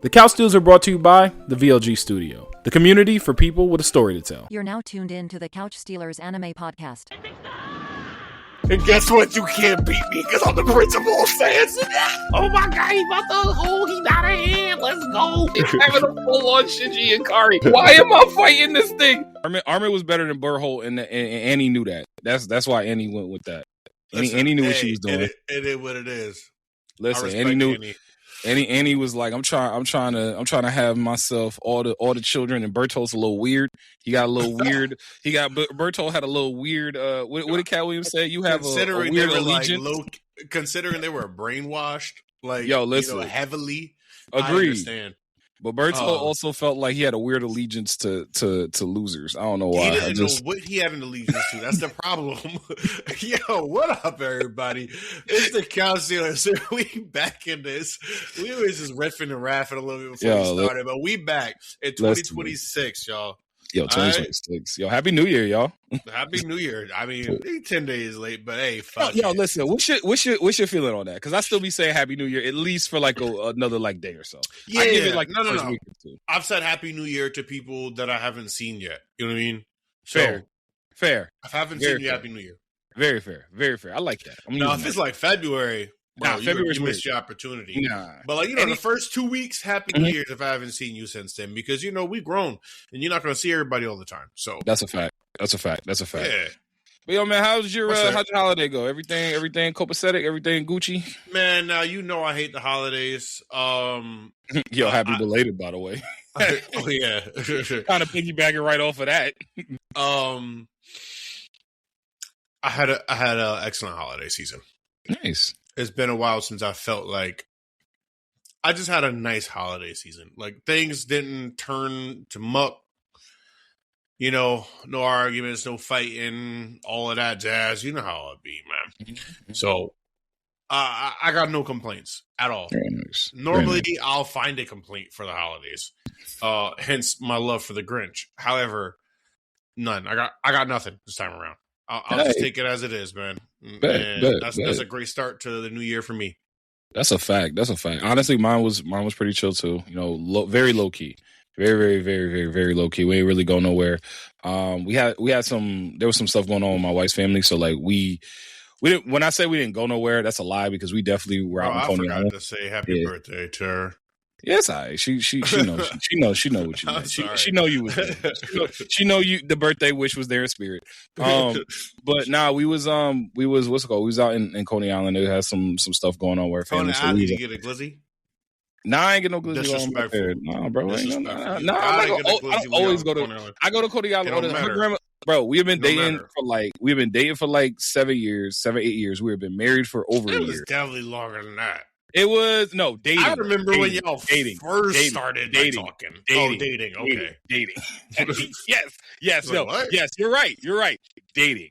The Couch Deals are brought to you by the VLG Studio, the community for people with a story to tell. You're now tuned in to the Couch Stealers Anime Podcast. And guess what? You can't beat me because I'm the principal of Sans. Oh my god, he about to he got a hand. Let's go. He's having a full-on Shinji Ikari. Why am I fighting this thing? Armin was better than Burholt, and Annie knew that. That's why Annie went with that. Annie knew what she was doing. It is what it is. Listen, Annie knew. Annie was like, I'm trying to have myself all the children, and Bertolt's a little weird. He got a little weird. Bertolt had a little weird. What did Cat Williams say? You have a weird allegiance. Considering they were brainwashed, listen, heavily. Agreed. I understand. But Bertolt also felt like he had a weird allegiance to losers. I don't know why. He didn't know what he had an allegiance to. That's the problem. Yo, what up, everybody? It's the Couch Dealers. We back in this. We was just riffing and raffing a little bit before we started, but we back in 2026, y'all. Yo, 2026. Yo, Happy New Year, y'all. Happy New Year. I mean, 10 days late, but hey, fuck Yo, listen, what's your feeling on that? Because I still be saying Happy New Year at least for like another day or so. Yeah, I give it no. Week or two. I've said Happy New Year to people that I haven't seen yet. You know what I mean? Fair. I haven't seen you Happy New Year. Very fair. I like that. If it's like February, you missed your opportunity. Nah. But the first 2 weeks, Happy New Year's if I haven't seen you since then, because we've grown and you're not going to see everybody all the time. So that's a fact. Yeah. But yo, man, how's your holiday go? Everything copacetic, everything Gucci? Man, now I hate the holidays. Yo, happy belated, by the way. Oh yeah. Kind of piggybacking right off of that. I had an excellent holiday season. Nice. It's been a while since I felt like I just had a nice holiday season. Like things didn't turn to muck. No arguments, no fighting, all of that jazz. You know how it be, man. Mm-hmm. So I got no complaints at all. Very nice. Normally, I'll find a complaint for the holidays. Hence my love for the Grinch. However, none. I got nothing this time around. I'll just take it as it is, man. That's a great start to the new year for me. That's a fact. Honestly, mine was pretty chill too. Very low key. Very, very, very, very, very low key. We ain't really go nowhere. There was some stuff going on with my wife's family. So we didn't, when I say we didn't go nowhere, that's a lie because we definitely were out in Coney Island. I forgot to say happy birthday to her. Yes, she knows. She knows what you meant. She know you was there. She know you. The birthday wish was there in spirit. But we was what's it called? We was out in Coney Island. They had some stuff going on with our family. Coney Island, you get a glizzy? Nah, I ain't get no glizzy. Disrespectful. Nah, bro. I don't always go to. I go to Coney Island. My grandma, bro. We've been dating for like 7 years, 8 years. We have been married for over a year. It was definitely longer than that. It was dating. I remember when y'all first started talking. Dating. Okay. Dating. Yes. Like, what? Yes. You're right. Dating.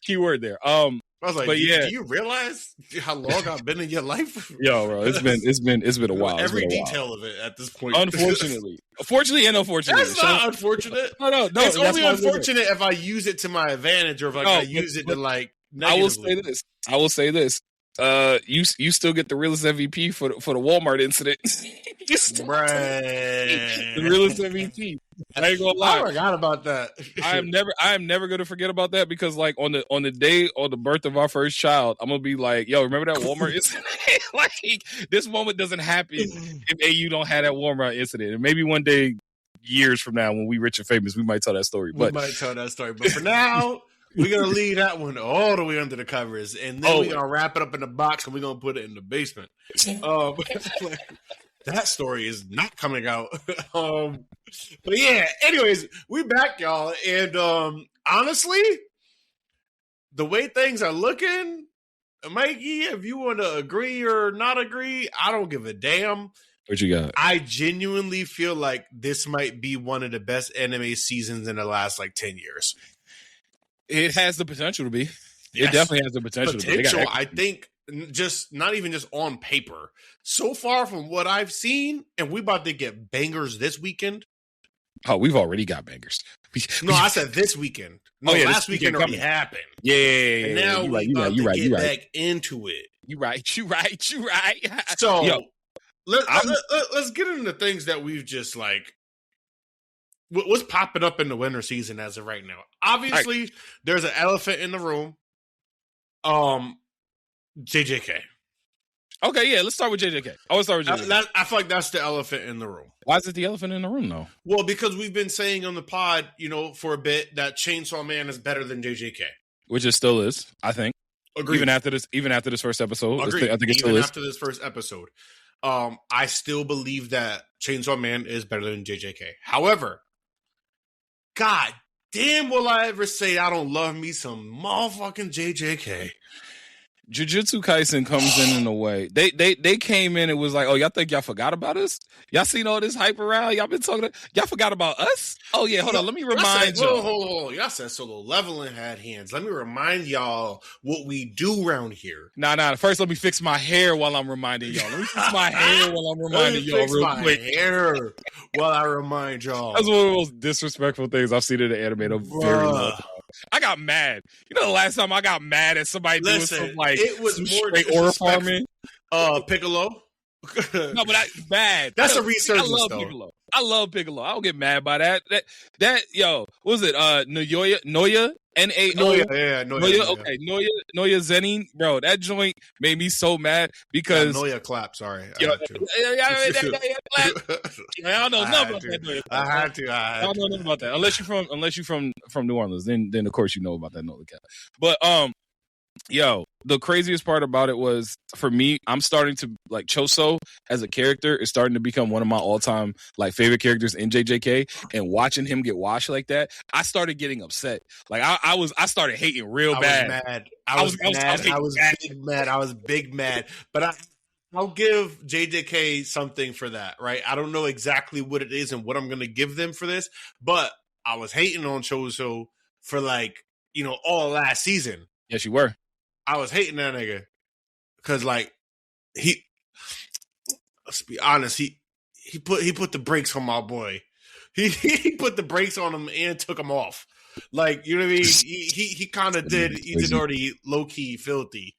Keyword there. I was like, do you realize how long I've been in your life? Yo, bro, it's been a while. Every detail of it at this point. Unfortunately and unfortunately. That's not unfortunate. No. It's only unfortunate if I use it to my advantage or if I use it to negatively. I will say this. You still get the realest MVP for the Walmart incident. The realest MVP. I ain't gonna lie. I forgot about that. I am never gonna forget about that because on the day or the birth of our first child, I'm gonna be like, yo, remember that Walmart incident? Like this moment doesn't happen if you don't have that Walmart incident. And maybe one day, years from now, when we rich and famous, we might tell that story. But for now. We're going to leave that one all the way under the covers, and then we're going to wrap it up in a box, and we're going to put it in the basement. That story is not coming out. But yeah, anyways, we back, y'all. And honestly, the way things are looking, Mikey, if you want to agree or not agree, I don't give a damn. What you got? I genuinely feel like this might be one of the best anime seasons in the last 10 years. It has the potential to be. Yes. It definitely has the potential to be. I think not even just on paper. So far from what I've seen, and we about to get bangers this weekend. Oh, we've already got bangers. No, I said this weekend. No, last weekend already happened. Yeah. And now we're about to get back into it. You right. So, Let's get into things that we've just like. What's popping up in the winter season as of right now? Obviously, there's an elephant in the room. JJK. Okay, yeah, let's start with JJK. I want to start with JJK. I feel like that's the elephant in the room. Why is it the elephant in the room, though? Well, because we've been saying on the pod, for a bit that Chainsaw Man is better than JJK, which it still is, I think. Agreed. Even after this first episode, Agreed. I think it still is. Even after this first episode, I still believe that Chainsaw Man is better than JJK. However, God damn, will I ever say I don't love me some motherfucking JJK? Jujutsu Kaisen comes in a way. They came in and was like, oh, y'all think y'all forgot about us? Y'all seen all this hype around? Y'all been talking y'all forgot about us? Oh, yeah, hold on. Let me remind y'all. Hold on. Y'all said Solo leveling had hands. Let me remind y'all what we do around here. Nah. First, let me fix my hair while I'm reminding y'all. Let me fix my hair while I'm reminding y'all real quick. Hair while I remind y'all. That's one of the most disrespectful things I've seen in the anime in a very long time. I got mad. You know, the last time I got mad at somebody doing some like it was some more straight aura farming. Piccolo. No, but that's bad. That's a resurgence. I love though. Piccolo. I love Piccolo. I don't get mad by that. Yo, what was it? Noya, N-A-O. Noya. Okay, Noya Zenin, bro. That joint made me so mad because Noya clap. Sorry, I don't know nothing about that. I had to. I don't know nothing about that unless you're from New Orleans. Then of course you know about that Noya cap. But yo, the craziest part about it was, for me, I'm starting to like Choso as a character is starting to become one of my all-time like favorite characters in JJK, and watching him get washed like that, I started getting upset. Like I started hating real bad. I was big mad. But I'll give JJK something for that, right? I don't know exactly what it is and what I'm going to give them for this, but I was hating on Choso for all last season. Yes, you were. I was hating that nigga because let's be honest, he put the brakes on my boy. He put the brakes on him and took him off. Like, you know what I mean? He kind of did Itadori low key filthy.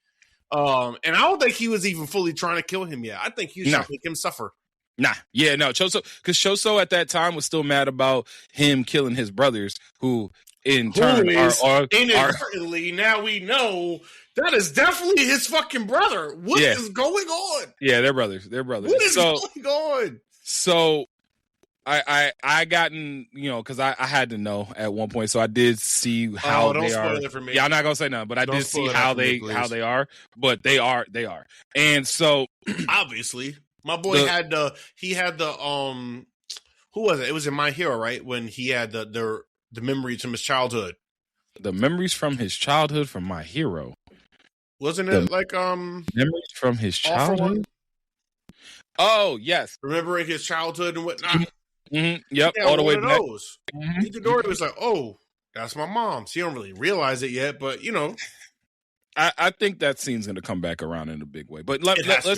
And I don't think he was even fully trying to kill him yet. I think he was trying to make him suffer. Choso at that time was still mad about him killing his brothers, who in turn are inadvertently, now we know that is definitely his fucking brother. What is going on? Yeah, they're brothers. What is going on? So I gotten, because I had to know at one point. So I did see how they are. It for me. Yeah, I'm not gonna say nothing, but I did see how they are. But they are. And so obviously, my boy had the who was it? It was in My Hero, right? When he had the memories from his childhood. The memories from his childhood from My Hero. Wasn't it memories from his childhood? Oh, yes. Remembering his childhood and whatnot. Mm-hmm. Yep, all the way back. Itadori was like, "Oh, that's my mom." So you don't really realize it yet, but I think that scene's going to come back around in a big way. But let's start from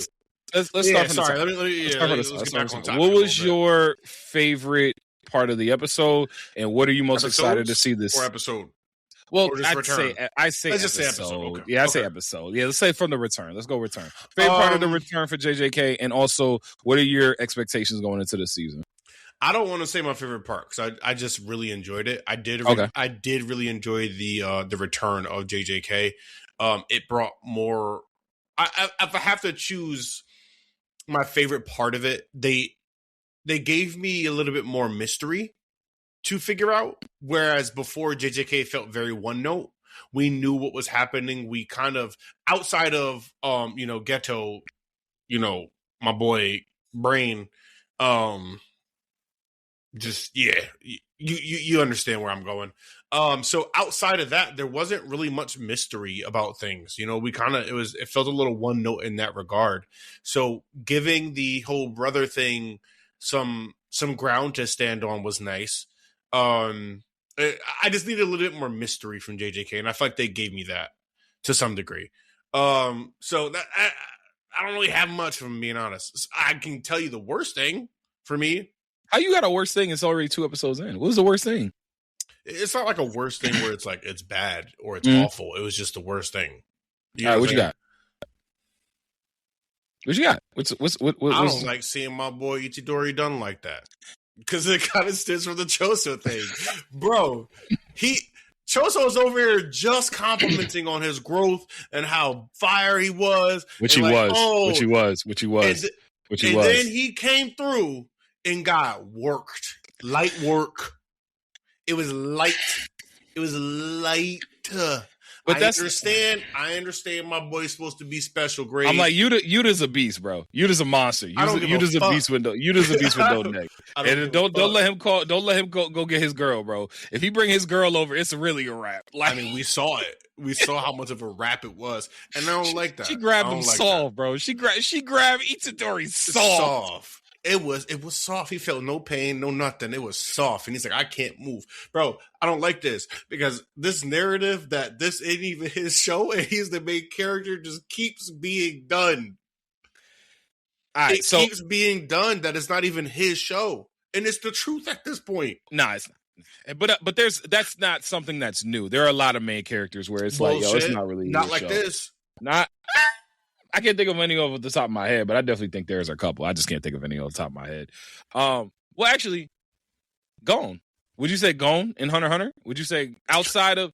the top. What was your favorite part of the episode, and what are you most excited to see this episode? Well, I say let's just say episode. Okay. Yeah, I say episode. Yeah, let's say from the return. Let's go return. Favorite part of the return for JJK, and also what are your expectations going into the season? I don't want to say my favorite part because I just really enjoyed it. I did really enjoy the return of JJK. It brought more. If I have to choose my favorite part of it, they gave me a little bit more mystery to figure out, whereas before JJK felt very one note. We knew what was happening. We kind of, outside of Ghetto, my boy Brain, you understand where I'm going. So outside of that, there wasn't really much mystery about things. We kind of, it felt a little one note in that regard. So giving the whole brother thing some ground to stand on was nice. I just needed a little bit more mystery from JJK, and I feel like they gave me that to some degree. So that I don't really have much, from being honest. I can tell you the worst thing for me. How you got a worst thing? It's already 2 episodes in. What was the worst thing? It's not like a worst thing where it's like it's bad or it's awful. It was just the worst thing. All right, what you got? What you got? I don't like seeing my boy Itadori done like that because it kind of stems from the Choso thing, bro. Choso's over here just complimenting on his growth and how fire he was, which he was. And then he came through and got worked, light work. It was light. But I understand my boy's supposed to be special grade. I'm like, Yuta's a beast, bro. Yuta's a monster. Yuta's a beast with no neck. And don't let him go get his girl, bro. If he bring his girl over, it's really a wrap. Like, I mean, we saw it. We saw how much of a rap it was. And I don't like that. She grabbed him soft, bro. She grabbed Itadori soft. It was soft. He felt no pain, no nothing. It was soft. And he's like, I can't move. Bro, I don't like this because this narrative that this ain't even his show and he's the main character just keeps being done. Keeps being done that it's not even his show. And it's the truth at this point. Nah, it's not. But that's not something that's new. There are a lot of main characters where it's like, yo, it's not really not like show. This. I can't think of any off the top of my head, but I definitely think there's a couple. I just can't think of any off the top of my head. Well, actually, Gon. Would you say Gon in Hunter x Hunter? Would you say outside of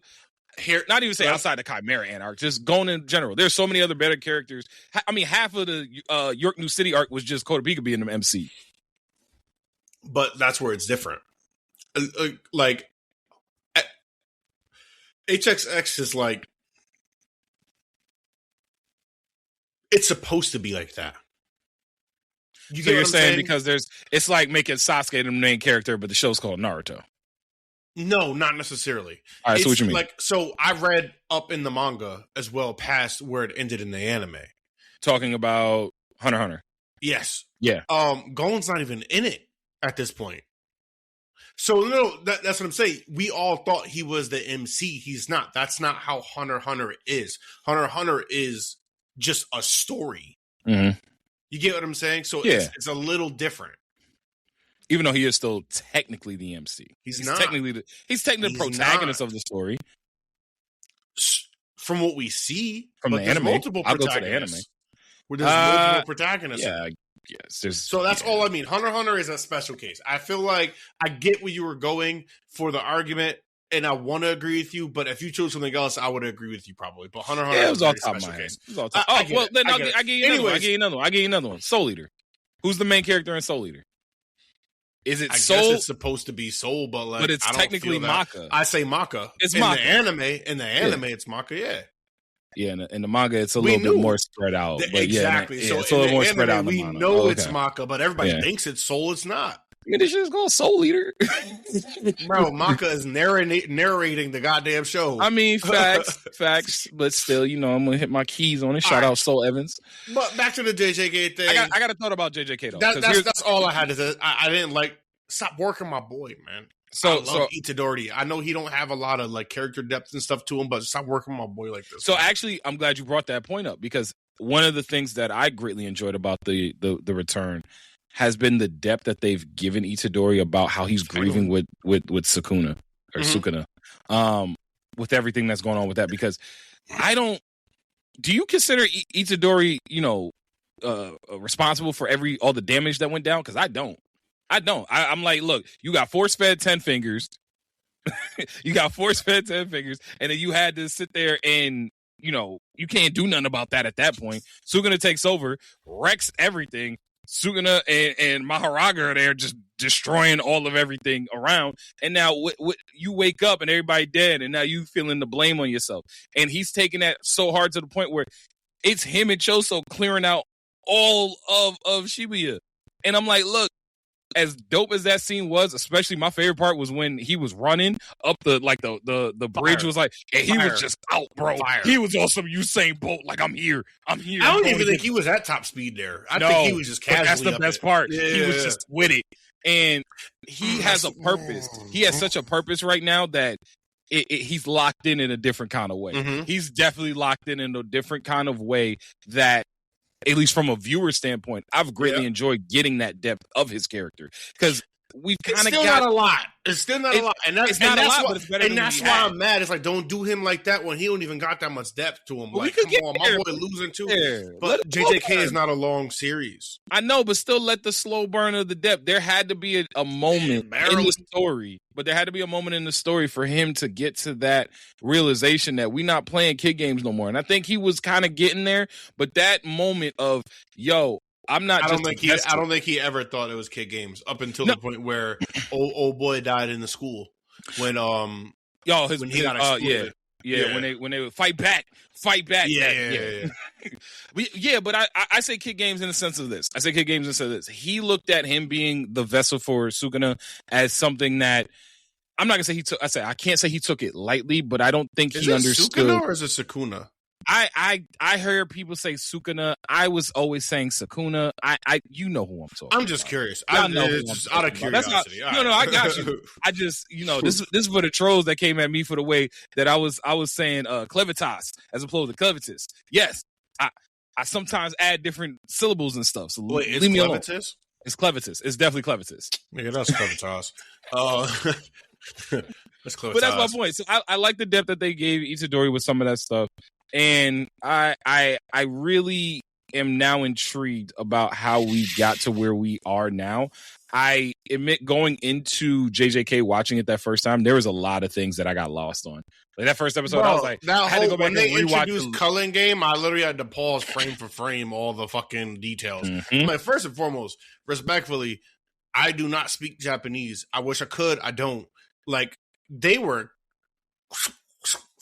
here? Not even say outside the Chimera Ant arc, just Gon in general. There's so many other better characters. I mean, half of the York New City arc was just Kotobika being the MC. But that's where it's different. Like HXX is like. It's supposed to be like that. So you're saying because it's like making Sasuke the main character, but the show's called Naruto. No, not necessarily. All right, so what you mean? So I read up in the manga as well past where it ended in the anime. Talking about Hunter x Hunter. Yes. Yeah. Gon's not even in it at this point. So no, that's what I'm saying. We all thought he was the MC. He's not. That's not how Hunter x Hunter is. Hunter x Hunter is just a story. Mm-hmm. You get what I'm saying? So yeah. It's a little different. Even though he is still technically the MC. He's not. Technically the protagonist of the story. From what we see. From the anime. Multiple I'll go to the anime. Where there's multiple protagonists. Yeah, yes. So that's all I mean. Hunter x Hunter is a special case. I feel like I get where you were going for the argument. And I want to agree with you, but if you chose something else, I would agree with you probably. But Hunter x Hunter was all top of my head. Well, then I'll give you another one. Soul Eater. Who's the main character in Soul Eater? Is it Soul? I guess it's supposed to be Soul, but it's technically Maka. I say Maka. It's in Maka. In the anime, it's Maka. Yeah. Yeah, in the manga, it's a little bit more spread out. But exactly. So it's a little more spread out. We know it's Maka, but everybody thinks it's Soul. It's not. Yeah, this shit's called Soul Eater. Bro, Maka is narrating the goddamn show. I mean, facts. But still, I'm going to hit my keys on it. Shout out Soul Evans. But back to the JJK thing. I got a thought about JJK, though. That's all I had to say. I didn't stop working my boy, man. I love Itadori. I know he don't have a lot of character depth and stuff to him, but stop working my boy like this. So actually, I'm glad you brought that point up because one of the things that I greatly enjoyed about the return has been the depth that they've given Itadori about how he's grieving with Sukuna or Sukuna, with everything that's going on with that. Because do you consider Itadori, responsible for all the damage that went down? Because I don't. I'm like, look, you got force-fed 10 fingers. You got force-fed 10 fingers, and then you had to sit there and, you can't do nothing about that at that point. Sukuna takes over, wrecks everything. Sukuna and Maharaga are there just destroying all of everything around. And now you wake up and everybody dead, and now you feeling the blame on yourself. And he's taking that so hard to the point where it's him and Choso clearing out all of Shibuya. And I'm like, look, as dope as that scene was, especially my favorite part was when he was running up the bridge was like, and he was just out, bro. Fire. He was on some Usain Bolt, like I'm here. I don't even think he was at top speed there. I think he was just casually. That's the best part. Yeah. He was just with it, and he has a purpose. He has such a purpose right now that he's locked in a different kind of way. Mm-hmm. He's definitely locked in a different kind of way that, at least from a viewer standpoint, I've greatly enjoyed getting that depth of his character. Because we've It's kind of still got not a lot. It's still not a lot, and it's not a lot, why, but it's better than that's we why had. I'm mad. It's like, don't do him like that when he don't even got that much depth to him. But like, we could come get on, there, my boy losing too. there. But JJK is not a long series. I know, but still let the slow burn of the depth. There had to be a moment in the story, but there had to be a moment in the story for him to get to that realization that we're not playing kid games no more. And I think he was kind of getting there, but that moment of, yo, I'm not. I don't think he ever thought it was kid games up until the point where old boy died in the school when when he got exploded. Yeah, when they would fight back. Yeah. But I say kid games in the sense of this. He looked at him being the vessel for Sukuna as something that I'm not gonna say he took. I can't say he took it lightly, but I don't think he understood. Sukuna or is it Sukuna? I heard people say Sukuna. I was always saying Sakuna. You know who I'm talking. I'm just curious. I know just out of curiosity. No, I got you. I just this is for the trolls that came at me for the way that I was saying Clevitas as opposed to Clevitus. Yes, I sometimes add different syllables and stuff. So leave me alone. It's Clevitus. It's definitely Clevitus. Nigga, that's Clevitas. That's Clevitas. But that's my point. So I like the depth that they gave Itadori with some of that stuff. And I really am now intrigued about how we got to where we are now. I admit going into JJK watching it that first time, there was a lot of things that I got lost on. Like that first episode, I was like, I had to go back when they introduced Culling Game, I literally had to pause frame for frame all the fucking details. Mm-hmm. Like, first and foremost, respectfully, I do not speak Japanese. I wish I could. I don't. Like, they were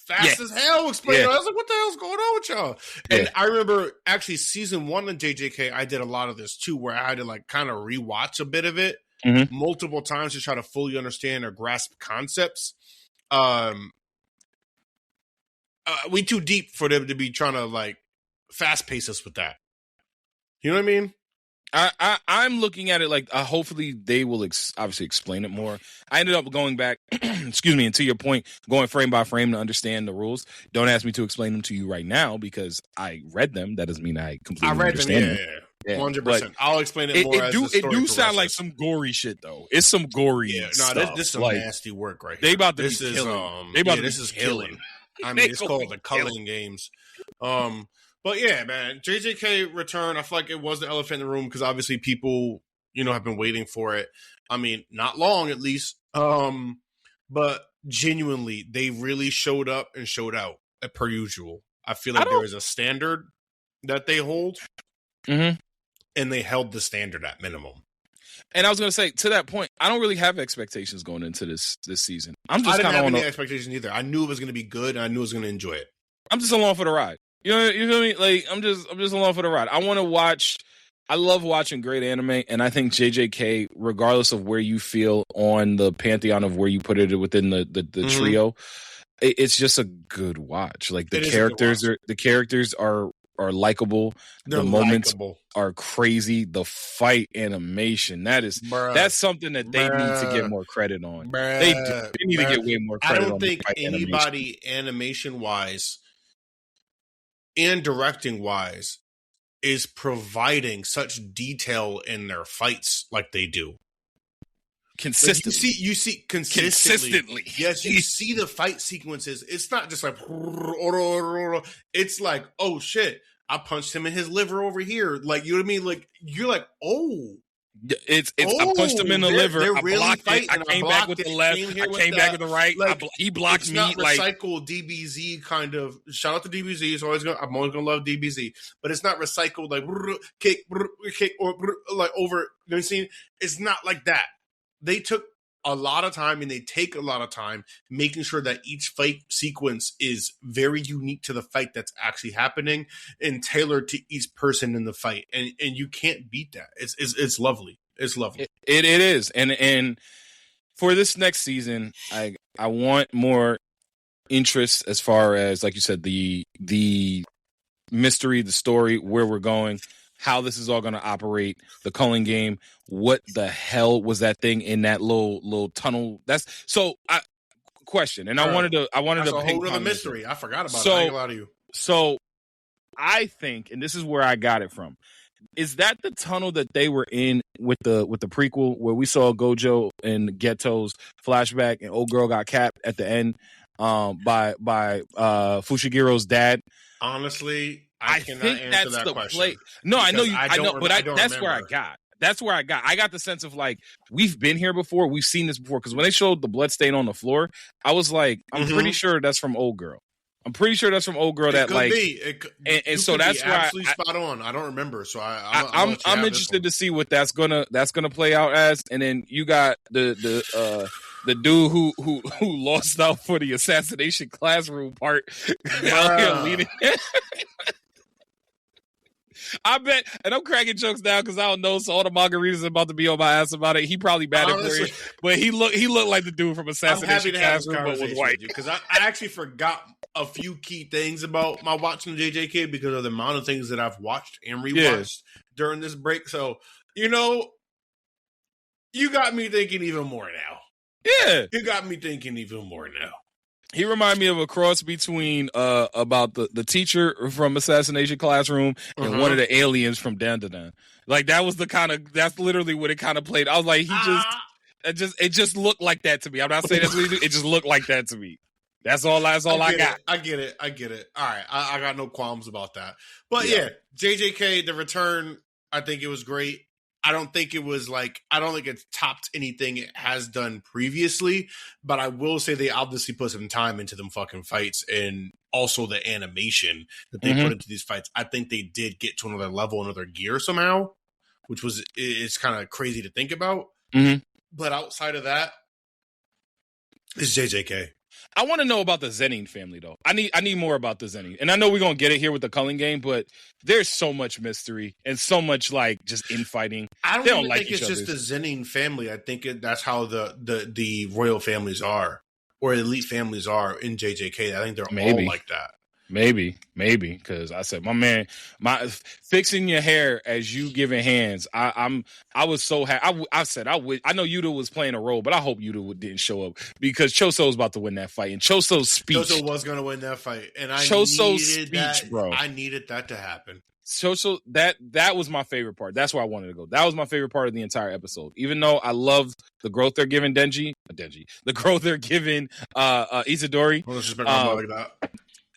fast as hell explaining. I was like, what the hell's going on with y'all? And I remember actually season 1 of JJK, I did a lot of this too, where I had to like kind of rewatch a bit of it multiple times to try to fully understand or grasp concepts. We too deep for them to be trying to like fast pace us with that. You know what I mean? I'm looking at it like hopefully they will obviously explain it more. I ended up going back, excuse me, and to your point, going frame by frame to understand the rules. Don't ask me to explain them to you right now because I read them. That doesn't mean I completely understand them. Yeah, 100%. I'll explain it more. It do sound like some gory shit though. It's some gory. Stuff. This is some like, nasty work right here. They about to be killing. This is killing. I mean, it's called the Culling Games. But yeah, man, JJK return. I feel like it was the elephant in the room because obviously people, have been waiting for it. I mean, not long at least. But genuinely, they really showed up and showed out per usual. I feel like there is a standard that they hold, and they held the standard at minimum. And I was going to say, to that point, I don't really have expectations going into this season. I didn't have any expectations either. I knew it was going to be good, and I knew I was going to enjoy it. I'm just along for the ride. You feel me? Like I'm just along for the ride. I love watching great anime, and I think JJK, regardless of where you feel on the pantheon of where you put it within the trio, it's just a good watch. Like the characters are likable. The moments are crazy. The fight animation, that's something that they need to get more credit on. They need to get way more credit on. I don't think anybody animation wise and directing wise is providing such detail in their fights like they do. Consistently. Like you see consistently. Yes, you see the fight sequences. It's not just like it's like, oh shit, I punched him in his liver over here. Like, you know what I mean? Like, you're like, oh. I punched him in the liver. I really blocked it. I came back with the left. I came back with the right. Like, he blocked it's me. Not recycled DBZ kind of. Shout out to DBZ. I'm always gonna love DBZ, but it's not recycled like kick or like over. You know what I'm saying? It's not like that. They took a lot of time, and they take a lot of time making sure that each fight sequence is very unique to the fight that's actually happening and tailored to each person in the fight. And you can't beat that. It's lovely. It's lovely. It is. And for this next season, I want more interest as far as, like you said, the mystery, the story, where we're going, how this is all going to operate, the Culling Game. What the hell was that thing in that little tunnel? Question. And I wanted to a whole other mystery. I forgot about it. I ain't gonna lie to you. So I think, and this is where I got it from. is that the tunnel that they were in with the prequel where we saw Gojo and Ghetto's flashback and old girl got capped at the end by Fushigiro's dad? Honestly, I cannot think answer that's that the question. play. No, I know you. I know, but that's remember. where I got. That's where I got. I got the sense of like we've been here before. We've seen this before because when they showed the blood stain on the floor, I was like, I'm pretty sure that's from old girl. I'm pretty sure that's from old girl. That like, and so that's why absolutely spot on. I don't remember, so I'm interested to see what that's gonna play out as. And then you got the dude who lost out for the assassination classroom part out here leading. I bet, and I'm cracking jokes now because I don't know. So all the margaritas are about to be on my ass about it. He probably bad at it, but he looked like the dude from Assassination Classroom, but was white. Because I actually forgot a few key things about my watching JJK because of the amount of things that I've watched and rewatched during this break. So you got me thinking even more now. Yeah, you got me thinking even more now. He reminded me of a cross between about the teacher from Assassination Classroom and one of the aliens from Dan. Like that was that's literally what it kind of played. I was like, it just looked like that to me. I'm not saying that's what he do. It just looked like that to me. That's all I got. I get it. All right. I got no qualms about that. But yeah, JJK, the return, I think it was great. I don't think it topped anything it has done previously, but I will say they obviously put some time into them fucking fights and also the animation that they put into these fights. I think they did get to another level, another gear somehow, which it's kind of crazy to think about. But outside of that, it's JJK. I want to know about the Zenin family, though. I need more about the Zenin. And I know we're going to get it here with the Culling game, but there's so much mystery and so much, like, just infighting. I don't think it's just the Zenin family. I think that's how the royal families are, or elite families are in JJK. I think they're all like that. Maybe, because I said, my man, fixing your hair as you giving hands. I was so happy. I know Yuta was playing a role, but I hope Yuta didn't show up because Choso was about to win that fight, and Choso's speech. Choso was going to win that fight, and I needed that to happen. Choso, that was my favorite part. That's where I wanted to go. That was my favorite part of the entire episode. Even though I loved the growth they're giving the growth they're giving Itadori.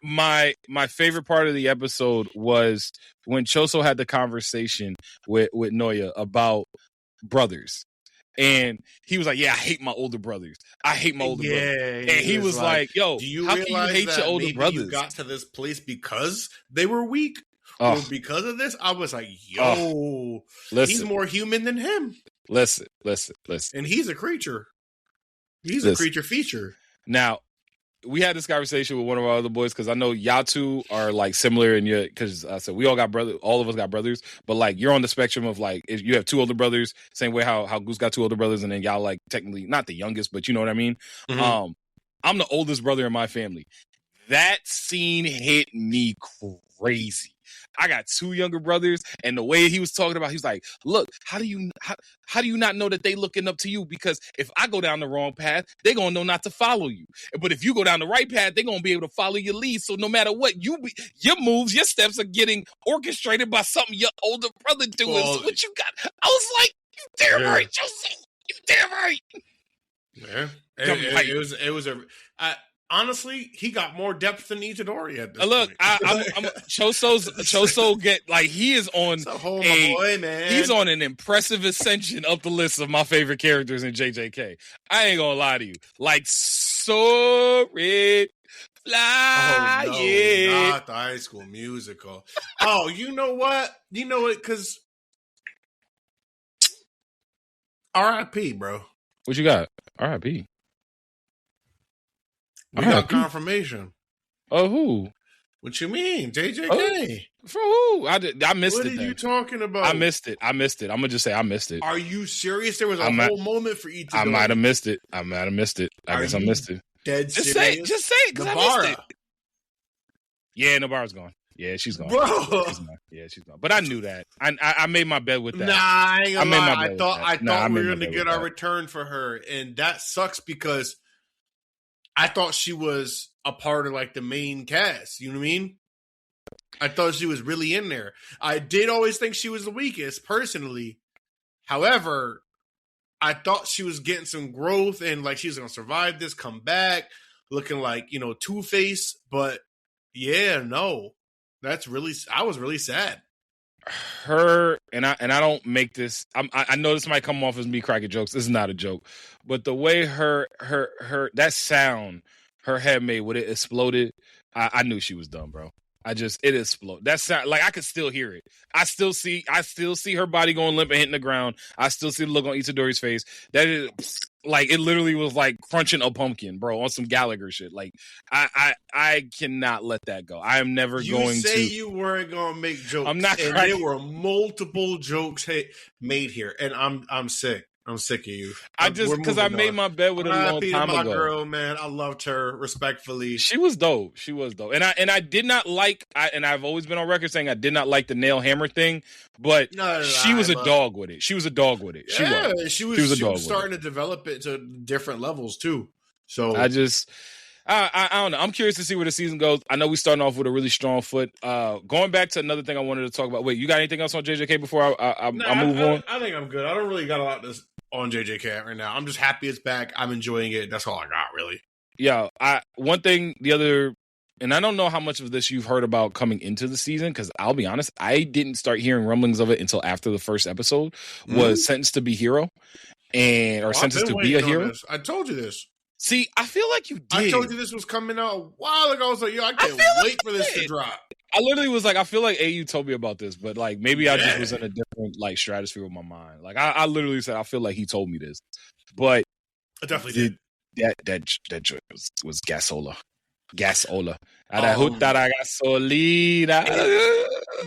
My favorite part of the episode was when Choso had the conversation with Noya about brothers. And he was like, yeah, I hate my older brothers. I hate my older brothers. And he was like, yo, how can you hate your older brothers? You got to this place because they were weak? Or because of this? I was like, yo, he's more human than him. Listen. And he's a creature. He's a creature feature. Now, we had this conversation with one of our other boys because I know y'all two are like similar in your, because I said we all got brothers, all of us got brothers, but like you're on the spectrum of like if you have two older brothers, same way how Goose got two older brothers, and then y'all like technically not the youngest, but you know what I mean. I'm the oldest brother in my family. That scene hit me crazy. I got two younger brothers, and the way he was talking about, he was like, look, how do you not know that they looking up to you? Because if I go down the wrong path, they're going to know not to follow you. But if you go down the right path, they're going to be able to follow your lead. So no matter what, your moves, your steps are getting orchestrated by something your older brother doing. So what you got? I was like, you damn right, Joseph. You damn right. Yeah. It was honestly, he got more depth than Itadori at this point. I'm Choso get like he is on he's on an impressive ascension up the list of my favorite characters in JJK. I ain't gonna lie to you. Like sorry. Fly, not the High School Musical. Oh, you know what? Because R.I.P., bro. What you got? R.I.P. We got confirmation. Oh, who? What you mean? JJK. For who? I missed it. What are you talking about? I missed it. I'm going to just say I missed it. Are you serious? There was a whole moment for Itadori. I might have missed it. I guess I missed it. Dead just serious? Just say it, because I missed it. Yeah, Nobara's gone. Yeah, she's gone. Bro. She's gone. But I knew that. I made my bet with that. Nah, I ain't gonna lie. I thought we were going to get our return for her, and that sucks because I thought she was a part of like the main cast. You know what I mean? I thought she was really in there. I did always think she was the weakest, personally. However, I thought she was getting some growth and like she was going to survive this, come back, looking like, Two-Face. But yeah, no, I was really sad. Her and I don't make this. I know this might come off as me cracking jokes. This is not a joke, but the way her that sound her head made when it exploded, I knew she was done, bro. It exploded. That sound, like I could still hear it. I still see her body going limp and hitting the ground. I still see the look on Itadori's face. That is like it literally was like crunching a pumpkin, bro, on some Gallagher shit. Like I cannot let that go. I am never going to. You say you weren't gonna make jokes. I'm not. And there were multiple jokes made here, and I'm sick. I'm sick of you. Because I made my bed with her a long time ago. My girl, man, I loved her respectfully. She was dope. And I did not like. And I've always been on record saying I did not like the nail hammer thing. But she was a dog with it. She was a dog with it. Yeah, she was starting to develop it to different levels too. So I don't know. I'm curious to see where the season goes. I know we're starting off with a really strong foot. Going back to another thing I wanted to talk about. Wait, you got anything else on JJK before I move on? I think I'm good. I don't really got a lot on JJK right now. I'm just happy it's back. I'm enjoying it. That's all I got, really. Yeah. One thing, and I don't know how much of this you've heard about coming into the season, because I'll be honest, I didn't start hearing rumblings of it until after the first episode was Sentenced to Be Hero Sentenced to Be a Hero. I told you this. See, I feel like you did. I told you this was coming out a while ago. I was like, I can't wait for this to drop. I literally was like, I feel like AU told me about this, but like maybe I just was in a different like stratosphere with my mind. Like I literally said, I feel like he told me this, but I definitely did. That joint was gasola. Gasolina.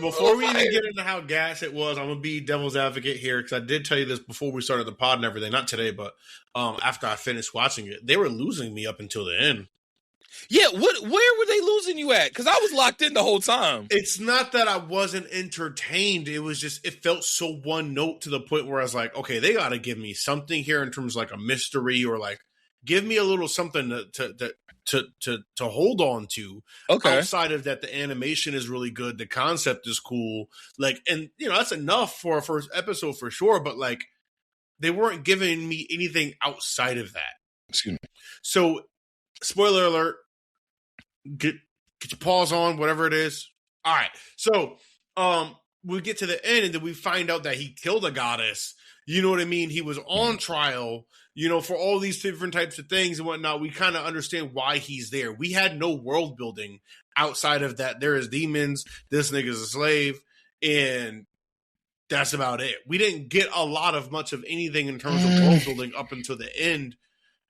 Before we even get into how gas it was, I'm gonna be devil's advocate here because I did tell you this before we started the pod and everything. Not today, but after I finished watching it, they were losing me up until the end. Yeah, where were they losing you at? Because I was locked in the whole time. It's not that I wasn't entertained. It was just, it felt so one note to the point where I was like, okay, they got to give me something here in terms of like a mystery or like give me a little something to hold on to. Okay. Outside of that, the animation is really good. The concept is cool. Like, and that's enough for a first episode for sure. But like, they weren't giving me anything outside of that. Excuse me. So, spoiler alert. Get your paws on, whatever it is. All right. So, we get to the end and then we find out that he killed a goddess. You know what I mean? He was on trial, for all these different types of things and whatnot. We kind of understand why he's there. We had no world building outside of that. There is demons. This nigga's a slave. And that's about it. We didn't get a lot of much of anything in terms of world building up until the end.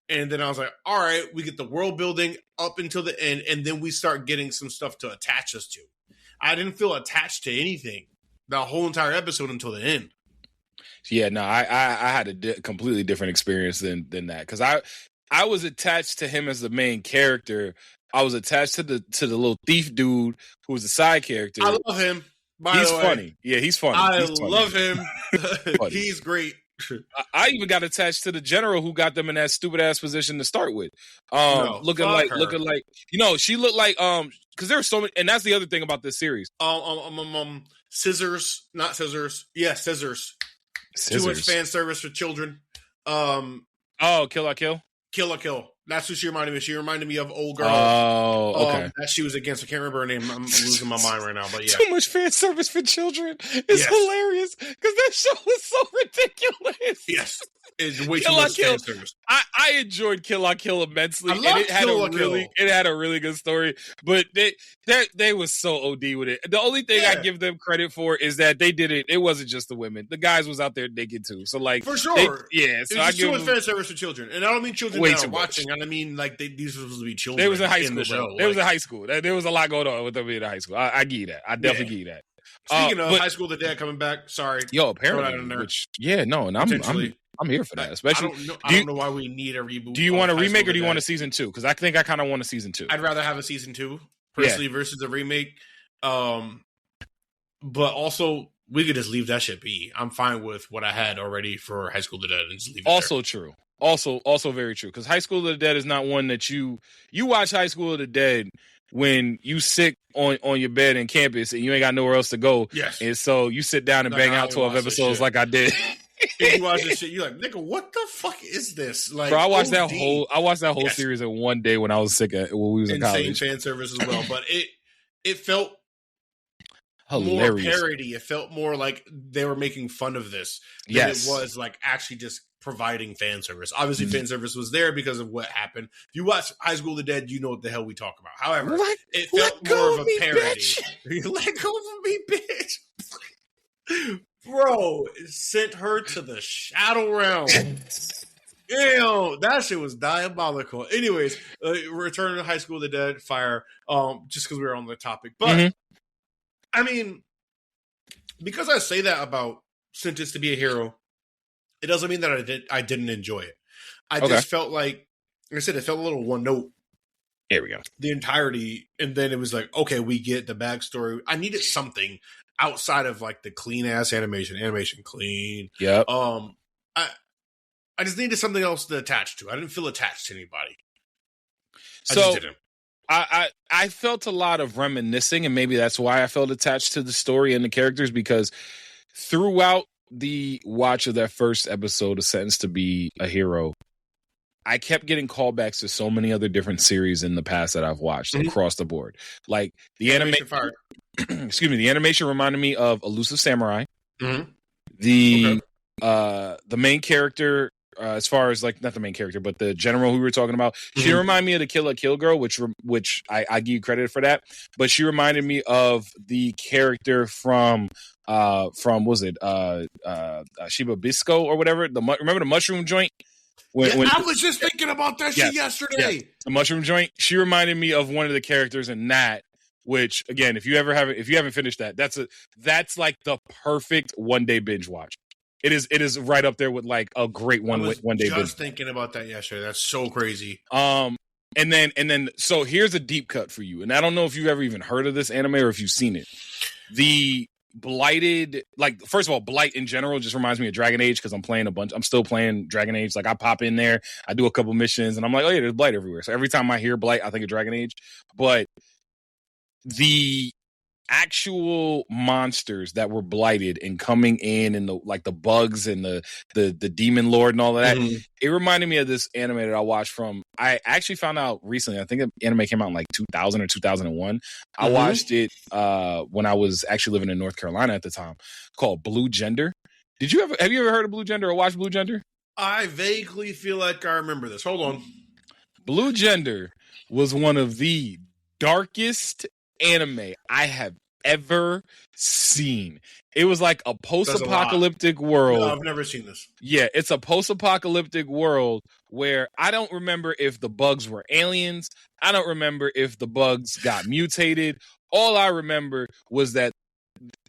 And then I was like, all right, we get the world building up until the end, and then we start getting some stuff to attach us to. I didn't feel attached to anything the whole entire episode until the end. Yeah, no, I had a completely different experience than that because I was attached to him as the main character. I was attached to the little thief dude who was the side character. I love him. He's funny. Yeah, he's funny. I love him. He's great. I even got attached to the general who got them in that stupid ass position to start with. Looking like she looked like because there were so many, and that's the other thing about this series. Scissors, not scissors. Yeah, scissors. Too much fan service for children. Kill la Kill. Kill la Kill. That's who she reminded me of. She reminded me of old girl. Oh, okay. That she was against. I can't remember her name. I'm losing my mind right now. But yeah, too much fan service for children. It's hilarious because that show was so ridiculous. Yes, it's way too much fan service. I enjoyed Kill la Kill immensely, and it had a really good story. But they was so OD with it. The only thing I give them credit for is that they did it. It wasn't just the women. The guys was out there naked too. So like for sure, So I give too much fan service for children, and I don't mean children that are watching. I mean like these were supposed to be children. They was in high school. They was in high school. There was a lot going on with them being in high school. I give you that. I definitely give you that. Speaking of High School of the Dead coming back, sorry. Yo, apparently. And I'm here for that. Especially, I don't know why we need a reboot. Do you want a remake or do you want a season 2? Because I think I kind of want a season 2. I'd rather have a season 2 personally versus a remake. But also, we could just leave that shit be. I'm fine with what I had already for High School of the Dead and just leave it also there. True. Also very true. Because High School of the Dead is not one that you watch High School of the Dead when you sick on your bed in campus and you ain't got nowhere else to go. Yes. And so you sit down and Like, bang I out 12 watch this episodes shit. like I did. If you watch this shit, you're like, nigga, what the fuck is this? Like, Bro, I watched OD. that whole Yes. series in one day when I was sick when we was in Insane college. fan service as well, but it felt Hilarious. more parody. It felt more like they were making fun of this than Yes. it was like actually just providing fan service. Obviously, fan service was there because of what happened. If you watch High School of the Dead, you know what the hell we talk about. However, it felt more of a parody. Let go of me, bitch. Bro, it sent her to the shadow realm. Damn, that shit was diabolical. Anyways, Return to High School of the Dead, fire. Just because we were on the topic, but I mean, because I say that about Sentenced to Be a Hero, it doesn't mean that I didn't enjoy it. I just felt like I said, it felt a little one note. There we go. The entirety, and then it was like, okay, we get the backstory. I needed something outside of like the clean ass animation. Animation clean. Yep. I just needed something else to attach to. I didn't feel attached to anybody. So I just didn't. I felt a lot of reminiscing, and maybe that's why I felt attached to the story and the characters, because throughout the watch of that first episode of Sentenced to Be a Hero, I kept getting callbacks to so many other different series in the past that I've watched across the board. Like the animation, excuse me, the animation reminded me of Elusive Samurai. The main character, as far as like not the main character, but the general who we were talking about, she reminded me of the Kill la Kill girl, which I give you credit for that. But she reminded me of the character from was it Shiba Bisco or whatever? Remember the mushroom joint? I was just thinking about that shit yesterday. Yes. The mushroom joint. She reminded me of one of the characters in that. Which again, if you haven't finished that, that's like the perfect one day binge watch. It is right up there with like a great one day binge. Just thinking about that yesterday. That's so crazy. And then so here's a deep cut for you. And I don't know if you've ever even heard of this anime or if you've seen it. The Blighted, like, first of all, Blight in general just reminds me of Dragon Age because I'm still playing Dragon Age. Like, I pop in there, I do a couple missions, and I'm like, oh yeah, there's Blight everywhere. So every time I hear Blight, I think of Dragon Age. But the actual monsters that were blighted and coming in and the bugs and the demon lord and all of that, it reminded me of this anime that I watched from, I actually found out recently, I think the anime came out in like 2000 or 2001. I watched it when I was actually living in North Carolina at the time, called Blue Gender. Have you ever heard of Blue Gender or watched Blue Gender? I vaguely feel like I remember this. Hold on. Blue Gender was one of the darkest anime I have ever seen. It was like a post-apocalyptic world. No, I've never seen this. Yeah, it's a post-apocalyptic world where I don't remember if the bugs were aliens. I don't remember if the bugs got mutated. All I remember was that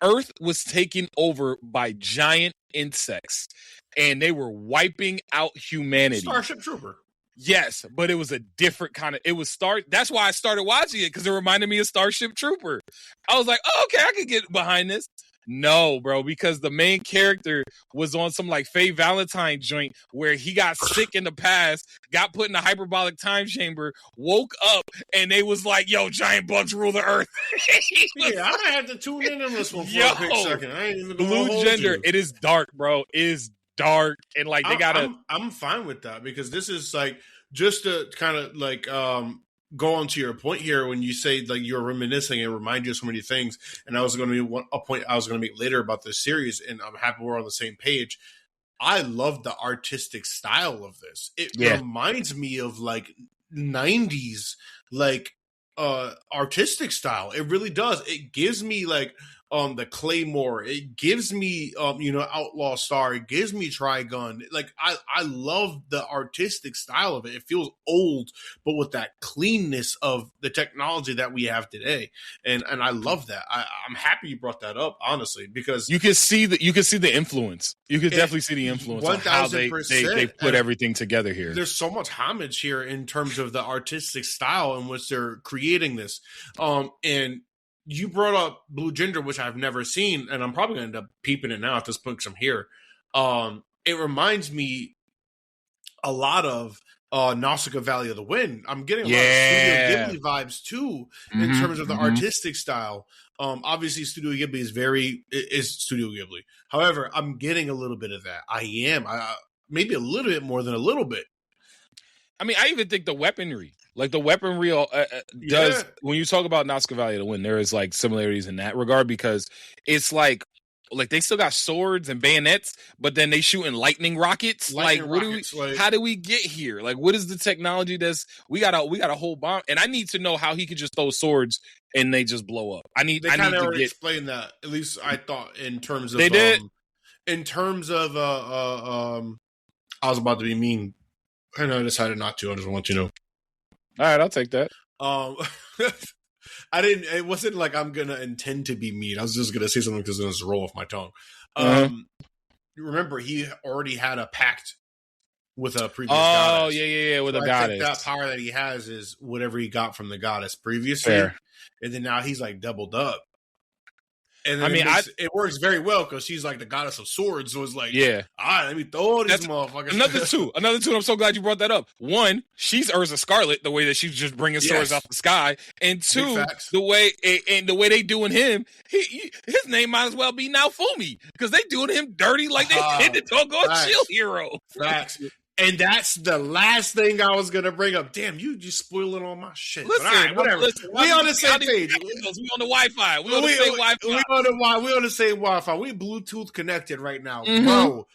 Earth was taken over by giant insects and they were wiping out humanity. Starship Trooper. Yes, but it was a different kind of. That's why I started watching it, because it reminded me of Starship Trooper. I was like, oh, okay, I could get behind this. No, bro, because the main character was on some like Faye Valentine joint where he got sick in the past, got put in a hyperbolic time chamber, woke up, and they was like, yo, giant bugs rule the earth. Yeah, I'm gonna have to tune in on this one for a quick second. I ain't even Blue Gender, it is dark, bro. It is dark, and like they gotta. I'm fine with that, because this is like, just to kind of like go on to your point here when you say like you're reminiscing and remind you of so many things. And I was going to be a point I was going to make later about this series, and I'm happy we're on the same page. I love the artistic style of this. It reminds me of like 90s like artistic style. It really does. It gives me like the Claymore. It gives me Outlaw Star. It gives me Trigun. Like I love the artistic style of it. It feels old, but with that cleanness of the technology that we have today. And I love that. I'm happy you brought that up, honestly, because you can see the influence. You could definitely see the influence on how they put everything together here. There's so much homage here in terms of the artistic style in which they're creating this. And you brought up Blue Gender, which I've never seen, and I'm probably going to end up peeping it now at this point because I'm here. It reminds me a lot of Nausicaa Valley of the Wind. I'm getting a lot of Studio Ghibli vibes too in terms of the artistic style. Obviously, Studio Ghibli is Studio Ghibli. However, I'm getting a little bit of that. Maybe a little bit more than a little bit. I mean, I even think the weaponry does, when you talk about Nausicaa Valley of the Wind, there is like similarities in that regard, because it's like they still got swords and bayonets, but then they shooting lightning rockets. How do we get here? Like, what is the technology we got a whole bomb, and I need to know how he could just throw swords and they just blow up. They kind of already explained that. At least I thought in terms of they did. In terms of I was about to be mean. And I decided not to. I just want you to know. All right, I'll take that. It wasn't like I'm gonna intend to be mean. I was just gonna say something because it was roll off my tongue. Remember, he already had a pact with a previous goddess. Oh, yeah, with a goddess. I think that power that he has is whatever he got from the goddess previously. Fair. And then now he's like doubled up. And then it works very well because she's like the goddess of swords. So it's like, all right, let me throw all these motherfuckers. Another two. I'm so glad you brought that up. One, she's Urza Scarlet, the way that she's just bringing swords out the sky. And two, the way they doing him, his name might as well be Naofumi, because they doing him dirty like they did the doggone Shield Hero. Facts. And that's the last thing I was gonna bring up. Damn, you just spoiling all my shit. Listen, all right, whatever. We on the same page. We on the Wi-Fi. We on the same Wi-Fi. We Bluetooth connected right now, bro.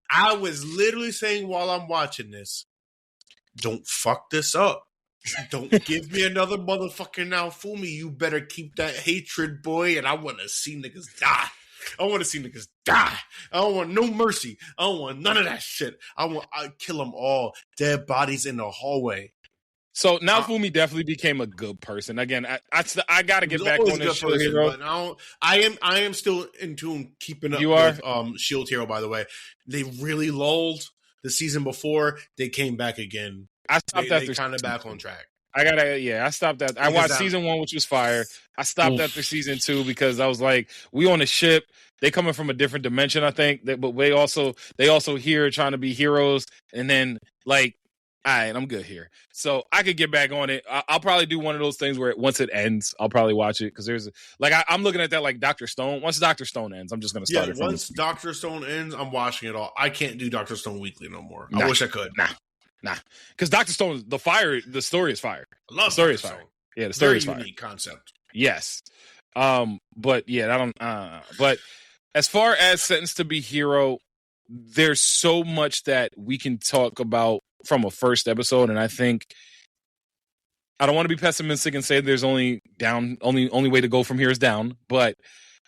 I was literally saying while I'm watching this, don't fuck this up. Don't give me another motherfucking Naofumi. You better keep that hatred, boy. And I want to see niggas die. I want to see niggas die. I don't want no mercy. I don't want none of that shit. I kill them all. Dead bodies in the hallway. So Naofumi definitely became a good person. Again, I got to get back on this Shield Hero. But I am still in tune keeping up with Shield Hero, by the way. They really lulled the season before. They came back again. I stopped after kind of back on track. I stopped that. I watched season 1, which was fire. I stopped after season 2 because I was like, we on a ship. They coming from a different dimension, I think. But they also here trying to be heroes. And then like, all right, I'm good here. So I could get back on it. I'll probably do one of those things where once it ends, I'll probably watch it, because there's I'm looking at that like Dr. Stone. Once Dr. Stone ends, I'm just gonna start it. Once Dr. Stone ends, I'm watching it all. I can't do Dr. Stone weekly no more. I wish I could. Nah, because Dr. Stone, the story is fire. I love the story is Stone. fire. Yeah, the story is fire. Unique concept. Yes, but yeah, I don't. But as far as Sentenced to Be Hero, there's so much that we can talk about from a first episode, and I think I don't want to be pessimistic and say there's only way to go from here is down. But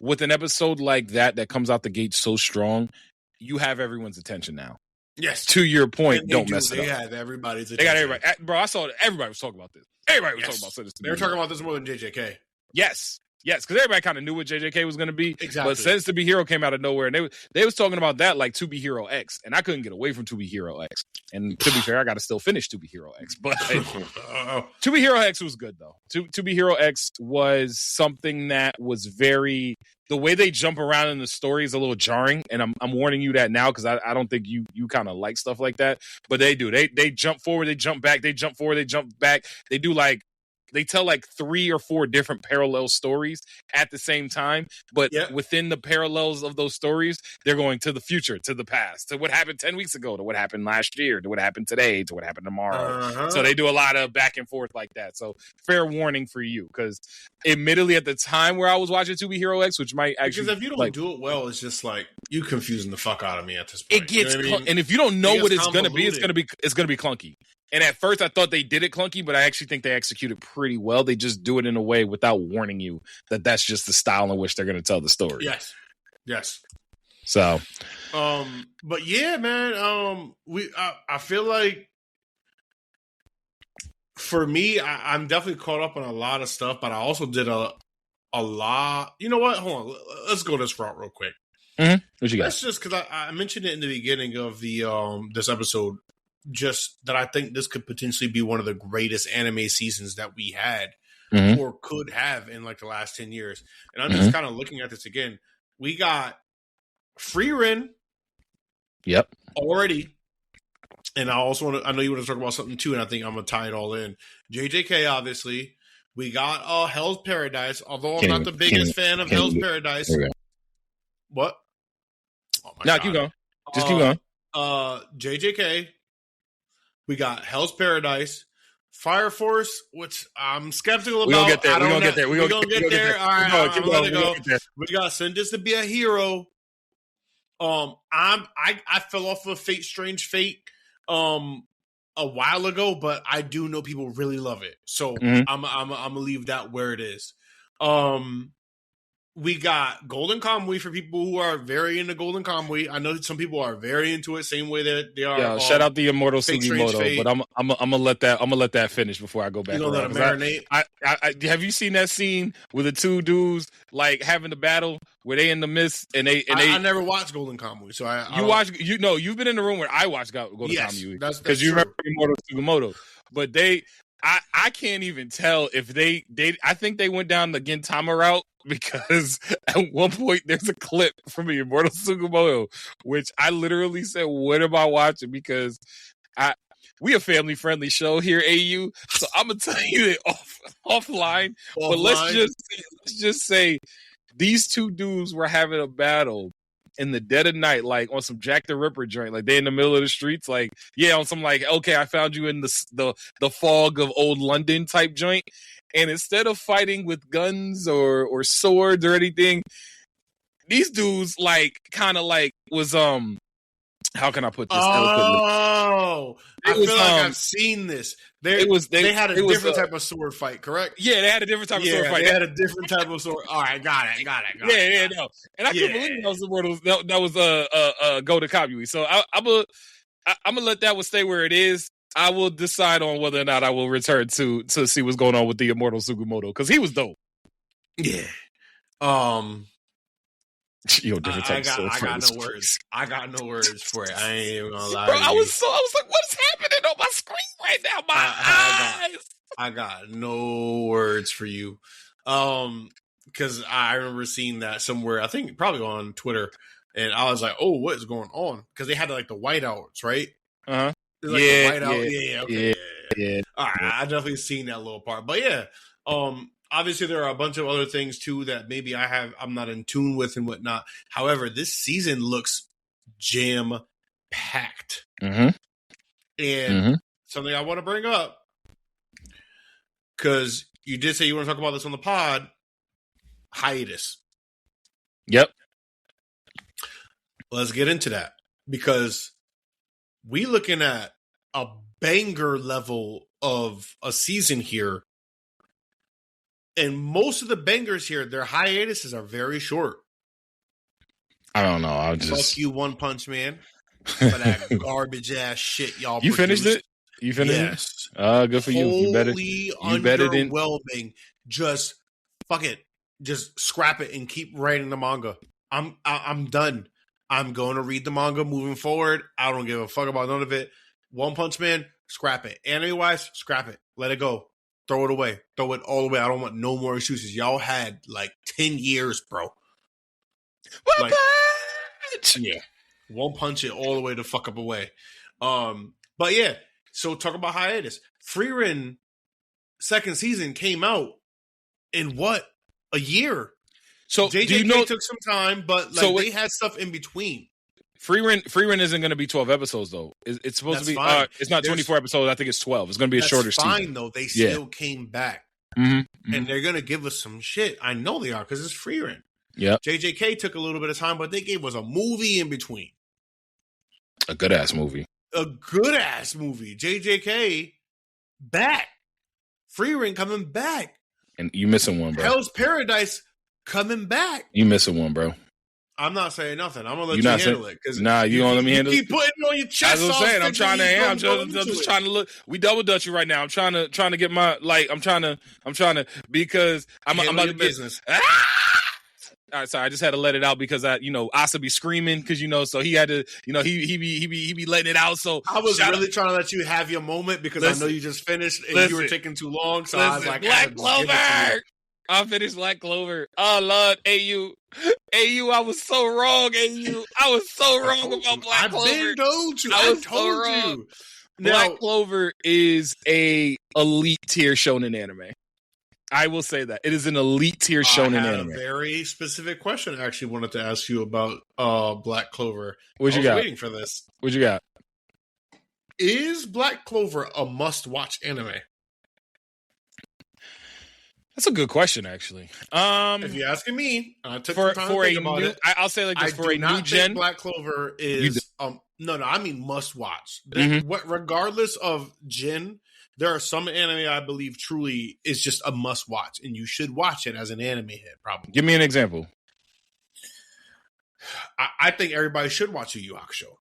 with an episode like that comes out the gate so strong, you have everyone's attention now. Yes. To your point, don't mess it up. They have everybody's attention. They got everybody. Bro, I saw everybody was talking about this. Everybody was talking about this. They were talking about this more than JJK. Yes, because everybody kind of knew what JJK was going to be. Exactly. But Sentenced to Be Hero came out of nowhere, and they was talking about that like To Be Hero X, and I couldn't get away from To Be Hero X. And to be fair, I got to still finish To Be Hero X. But To Be Hero X was good, though. To Be Hero X was something that was very... The way they jump around in the story is a little jarring, and I'm warning you that now, because I don't think you kind of like stuff like that. But they do. They jump forward, they jump back, they jump forward, they jump back. They do they tell like 3 or 4 different parallel stories at the same time, but within the parallels of those stories, they're going to the future, to the past, to what happened 10 weeks ago, to what happened last year, to what happened today, to what happened tomorrow. So they do a lot of back and forth like that. So fair warning for you, because admittedly at the time where I was watching To Be Hero X, which might actually... Because if you don't do it well, it's just like, you confusing the fuck out of me at this point. It gets... And if you don't know what it's going to be, it's going to be clunky. And at first I thought they did it clunky, but I actually think they executed pretty well. They just do it in a way without warning you that that's just the style in which they're going to tell the story. Yes. So, but yeah, man, I feel like for me, I'm definitely caught up on a lot of stuff, but I also did a lot. You know what? Hold on. Let's go this route real quick. Mm-hmm. What you got? That's just because I mentioned it in the beginning of the this episode. Just that I think this could potentially be one of the greatest anime seasons that we had or could have in like the last 10 years. And I'm just kind of looking at this again. We got Free Ren. Yep. Already. And I know you want to talk about something too, and I think I'm gonna tie it all in. JJK, obviously, we got Hell's Paradise. Although I'm not the biggest fan of Hell's Paradise. What? Oh my God. Keep going. Just keep going. JJK. We got Hell's Paradise, Fire Force, which I'm skeptical about. We're gonna get there. We're gonna get there. We're gonna get there. All right, I'm gonna go. We got Send This to Be a Hero. I fell off of Strange Fate a while ago, but I do know people really love it. So I'm gonna leave that where it is. We got Golden Kamuy for people who are very into Golden Kamuy. I know some people are very into it, same way that they are. Yeah, shout out the Immortal Sugimoto, but I'm gonna let that finish before I go back. You gonna let it marinate? I have you seen that scene with the two dudes like having the battle where they in the mist and I never watched Golden Kamuy, so you've been in the room where I watched Golden Kamuy because you remember Immortal Sugimoto, but I can't even tell if they I think they went down the Gintama route because at one point there's a clip from the Immortal Sugimoto which I literally said, what am I watching? Because we a family friendly show here, AU. So I'm gonna tell you it offline. But let's just say these two dudes were having a battle in the dead of night, like on some Jack the Ripper joint, like they in the middle of the streets, like on some like, okay, I found you in the fog of old London type joint, and instead of fighting with guns or swords or anything, these dudes like kind of like was how can I put this eloquently? Oh, I feel like I've seen this. They had a different type of sword fight, correct? Yeah, they had a different type of sword fight. They had a different type of sword. All right, got it. No, and I couldn't believe that was Go to Kamuy. So I'm gonna let that one stay where it is. I will decide on whether or not I will return to see what's going on with the Immortal Sugimoto because he was dope. Yeah. Different type of sword fight. I got no words for it. I ain't even gonna lie. Bro, I was like, what's happening on my screen right now? My eyes. I got no words for you. Because I remember seeing that somewhere, I think probably on Twitter, and I was like, oh, what is going on? Because they had like the whiteouts, right? Uh-huh. Like yeah, the whiteout. Okay. Yeah. All right, I definitely seen that little part. But yeah, obviously there are a bunch of other things too that maybe I'm not in tune with and whatnot. However, this season looks jam packed. Mm-hmm. And something I want to bring up, because you did say you want to talk about this on the pod, hiatus. Yep. Let's get into that, because we looking at a banger level of a season here. And most of the bangers here, their hiatuses are very short. I don't know. I'll just fuck you, One Punch Man, for that garbage ass shit y'all. You finished it? You finished it? Good for you. You better underwhelming. Just fuck it. Just scrap it and keep writing the manga. I'm done. I'm going to read the manga moving forward. I don't give a fuck about none of it. One Punch Man, scrap it. Anime wise, scrap it. Let it go. Throw it away. Throw it all away. I don't want no more excuses. Y'all had like 10 years, bro. One punch! Yeah. One punch it all the way the fuck up away. But yeah, so talk about hiatus. Frieren second season came out in what? A year. So JJK took some time, but like they had stuff in between. Frieren isn't going to be 12 episodes though. It's supposed to be. It's not 24 episodes. I think it's 12. It's going to be a shorter season. That's fine though. They still came back, and they're going to give us some shit. I know they are because it's Frieren. Yeah. JJK took a little bit of time, but they gave us a movie in between. A good ass movie. JJK back. Frieren coming back. And you missing one, bro. Hell's Paradise coming back. You missing one, bro. I'm not saying nothing. I'm gonna let you handle it. Nah, you gonna let me handle it. Keep putting it on your chest. As I'm saying, I'm just trying to look. We double dutch you right now. I'm trying to get my I'm trying to because I'm about to business. All right, sorry, I just had to let it out because Asa be screaming because so he had to he be letting it out. So I was really trying to let you have your moment because I know you just finished and you were taking too long. So I was like, Black Clover. I finished Black Clover. Oh Lord, AU, I was so wrong. AU, I was so wrong about Black Clover. I've been told you. I I was so told wrong. you. Black Now, Clover is a elite tier shonen anime. I will say that it is an elite tier shonen I had anime. a very specific question I actually wanted to ask you about Black Clover. What I you was got? waiting for this. What you got? Is Black Clover a must-watch anime? That's a good question, actually. If you're asking me, I took for some time to think a about new, it. I'll say like this: I for do a not new gen, think Black Clover is no, I mean must watch. Mhm. What, regardless of gen, there are some anime I believe truly is just a must watch, and you should watch it as an anime head. Probably. give me an example. I think everybody should watch Yu Yu Hakusho.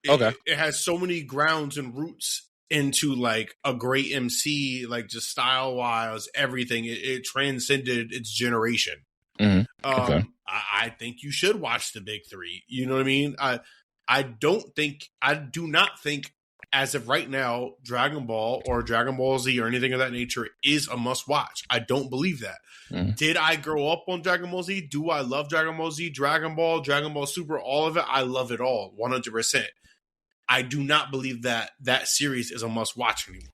Okay. It has so many grounds and roots into like a great MC, like just style wise, everything. It transcended its generation. Mhm. Okay. I think you should watch the big three. You know what I mean? I do not think as of right now, Dragon Ball or Dragon Ball Z or anything of that nature is a must watch. I don't believe that. Mhm. Did I grow up on Dragon Ball Z? Do I love Dragon Ball Z, Dragon Ball Super, all of it? I love it all, 100%. I do not believe that series is a must watch anymore.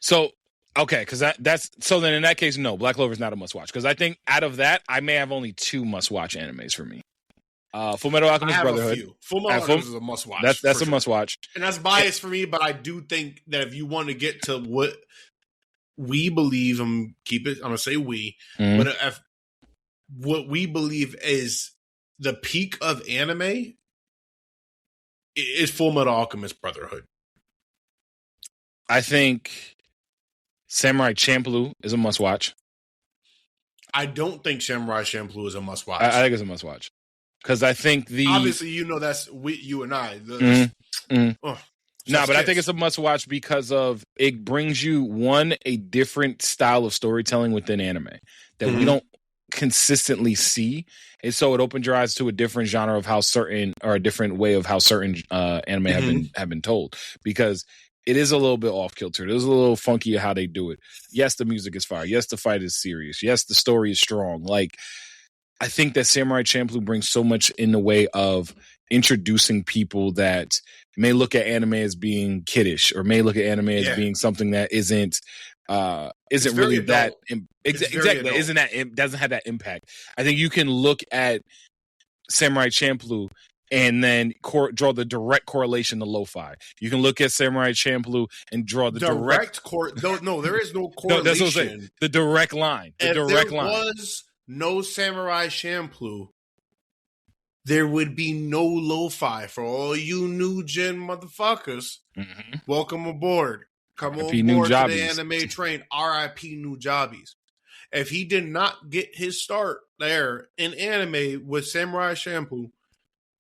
So, okay, because that's so. Then in that case, no, Black Clover is not a must watch. Because I think out of that, I may have only 2 must watch animes for me. Full Metal Alchemist Brotherhood. Full Metal Alchemist is a must watch. That's a must watch, and that's biased for me. But I do think that if you want to get to what we believe, I'm gonna say we, but if what we believe is the peak of anime is Full Metal Alchemist Brotherhood. I think Samurai Champloo is a must watch. I don't think Samurai Champloo is a must watch. I think it's a must watch because I think obviously that's you and I. No, but I think it's a must watch because of it brings you a different style of storytelling within anime that we don't consistently see, and so it opened your eyes to a different genre of a different way of how certain anime have been told, because it is a little bit off kilter. It is a little funky how they do it. Yes, the music is fire. Yes, the fight is serious. Yes, the story is strong. Like, I think that Samurai Champloo brings so much in the way of introducing people that may look at anime as being kiddish or may look at anime as being something that isn't really that exactly isn't that doesn't have that impact. I think you can look at Samurai Champloo and then draw the direct correlation to lo-fi. You can look at Samurai Champloo and draw the direct no, there is no correlation. No, that's what I'm saying. The direct line. If there was no Samurai Champloo, there would be no lo-fi for all you new gen motherfuckers. Welcome aboard. Come on board to the anime train. R.I.P. New Jobbies. If he did not get his start there in anime with Samurai Champloo,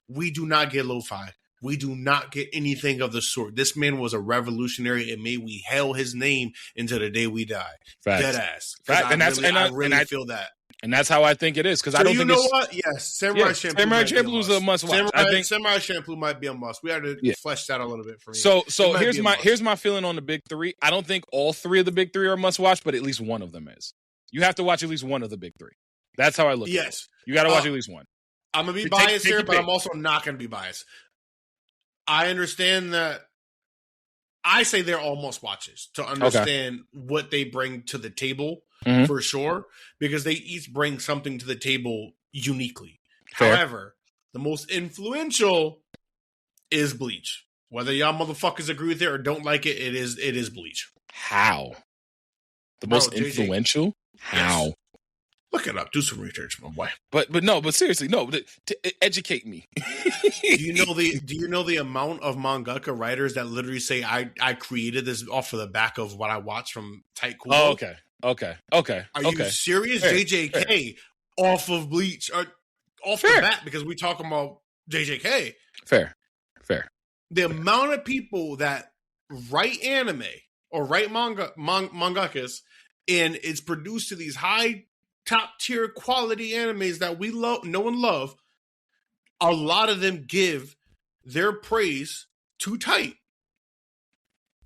we do not get lo-fi. We do not get anything of the sort. This man was a revolutionary, and may we hail his name into the day we die. Dead ass. I really feel that. And that's how I think it is. Because I don't think what? Yes, Samurai Champloo. Samurai Champloo is a must watch. I think Samurai Champloo might be a must. We had to flesh that a little bit for me. So here's my feeling on the big 3. I don't think all 3 of the big 3 are must watch, but at least one of them is. You have to watch at least one of the big 3. That's how I look at it. Yes. You got to watch at least one. I'm going to be biased here, but I'm also not going to be biased. I understand that. I say they're all must watches to understand what they bring to the table for sure, because they each bring something to the table uniquely. Fair. However, the most influential is Bleach. Whether y'all motherfuckers agree with it or don't like it, it is Bleach. How? The most influential? JJK. How? Yes. Look it up. Do some research, my boy. But seriously, no. Educate me. Do you know the amount of mangaka writers that literally say I created this off of the back of what I watched from Tight Cool? Oh, okay. Are you serious? Fair. JJK off of Bleach, off the bat, because we talking about JJK. Fair. The amount of people that write anime or write mangakas, and it's produced to these high top tier quality animes that we know and love, a lot of them give their praise to Tight.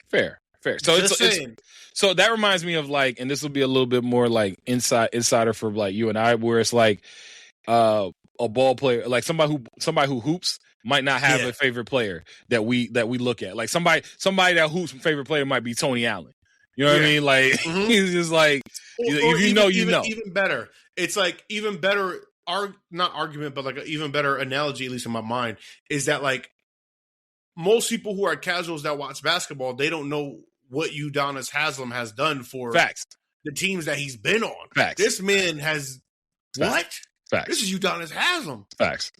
Fair. Fair. So Just saying. So that reminds me of like, and this will be a little bit more like insider for like you and I, where it's like a ball player, like somebody who hoops might not have a favorite player that we look at. Like somebody that hoops favorite player might be Tony Allen. You know what I mean? Like he's just like even better. It's like even better. Not argument, but like an even better analogy, at least in my mind, is that like most people who are casuals that watch basketball, they don't know what Udonis Haslem has done for the teams that he's been on. Facts. This man has what? Facts. This is Udonis Haslem. Facts.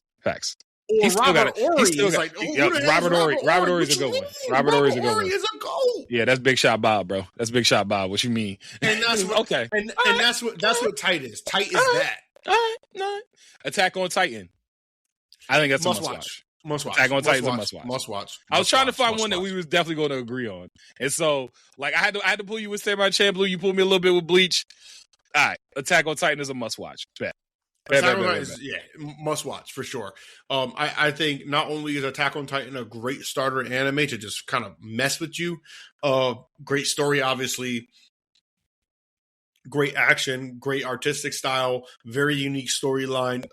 Or Robert Horry. Robert Horry's a good one. Robert Horry's a good one. Is a goat. Yeah, that's Big Shot Bob, bro. That's Big Shot Bob. What you mean? And that's what, okay. And that's what tight is. Tight is that. All right, no. Attack on Titan. I think that's a must watch. Must watch. Attack on Titan is a must watch. Must watch. I was trying to find one that we was definitely going to agree on, and so like I had to pull you with Samurai Champloo. You pulled me a little bit with Bleach. All right, Attack on Titan is a must watch. Must watch for sure. I think not only is Attack on Titan a great starter anime to just kind of mess with you, great story, obviously. Great action, great artistic style, very unique storyline.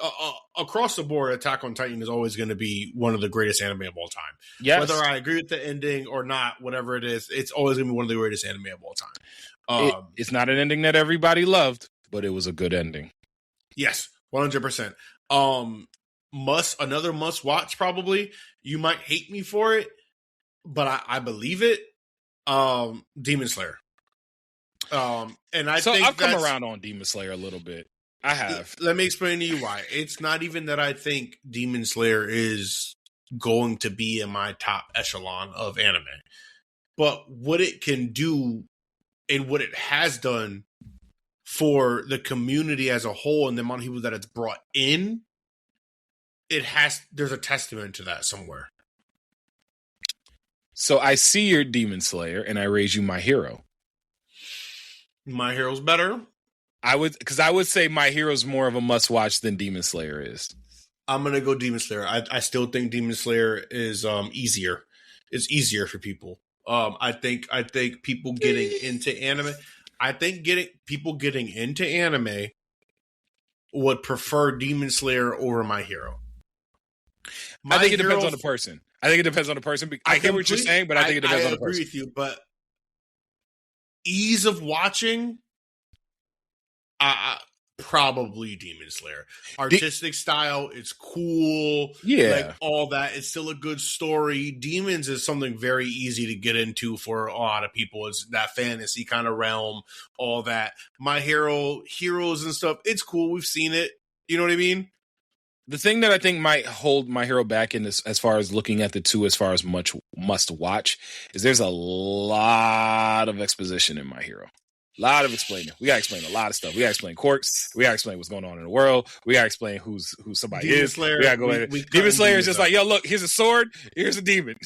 Across the board, Attack on Titan is always going to be one of the greatest anime of all time. Yes. Whether I agree with the ending or not, whatever it is, it's always going to be one of the greatest anime of all time. It's not an ending that everybody loved, but it was a good ending. Yes, 100%. Another must watch probably. You might hate me for it, but I believe it. Demon Slayer. And I've come around on Demon Slayer a little bit. I have. Let me explain to you why. It's not even that I think Demon Slayer is going to be in my top echelon of anime, but what it can do and what it has done for the community as a whole and the amount of people that it's brought in, there's a testament to that somewhere. So I see your Demon Slayer and I raise you My Hero. My Hero's better. I would say My Hero's more of a must watch than Demon Slayer is. I'm gonna go Demon Slayer. I still think Demon Slayer is easier. It's easier for people. I think people getting into anime. I think people getting into anime would prefer Demon Slayer over My Hero. I think it depends on the person. I get what you're saying, but I think it depends on the person. I agree with you, but ease of watching, probably Demon Slayer. Artistic style, it's cool. Yeah. Like all that. It's still a good story. Demons is something very easy to get into for a lot of people. It's that fantasy kind of realm, all that. My Hero, heroes and stuff, it's cool. We've seen it. You know what I mean? The thing that I think might hold My Hero back in this, as far as looking at the two, as far as much must watch, is there's a lot of exposition in My Hero. A lot of explaining. We gotta explain a lot of stuff. We gotta explain quirks. We gotta explain what's going on in the world. We gotta explain who somebody Demon is. Slayer, we gotta go in. Demon Slayer is just like, yo, look, here's a sword, here's a demon.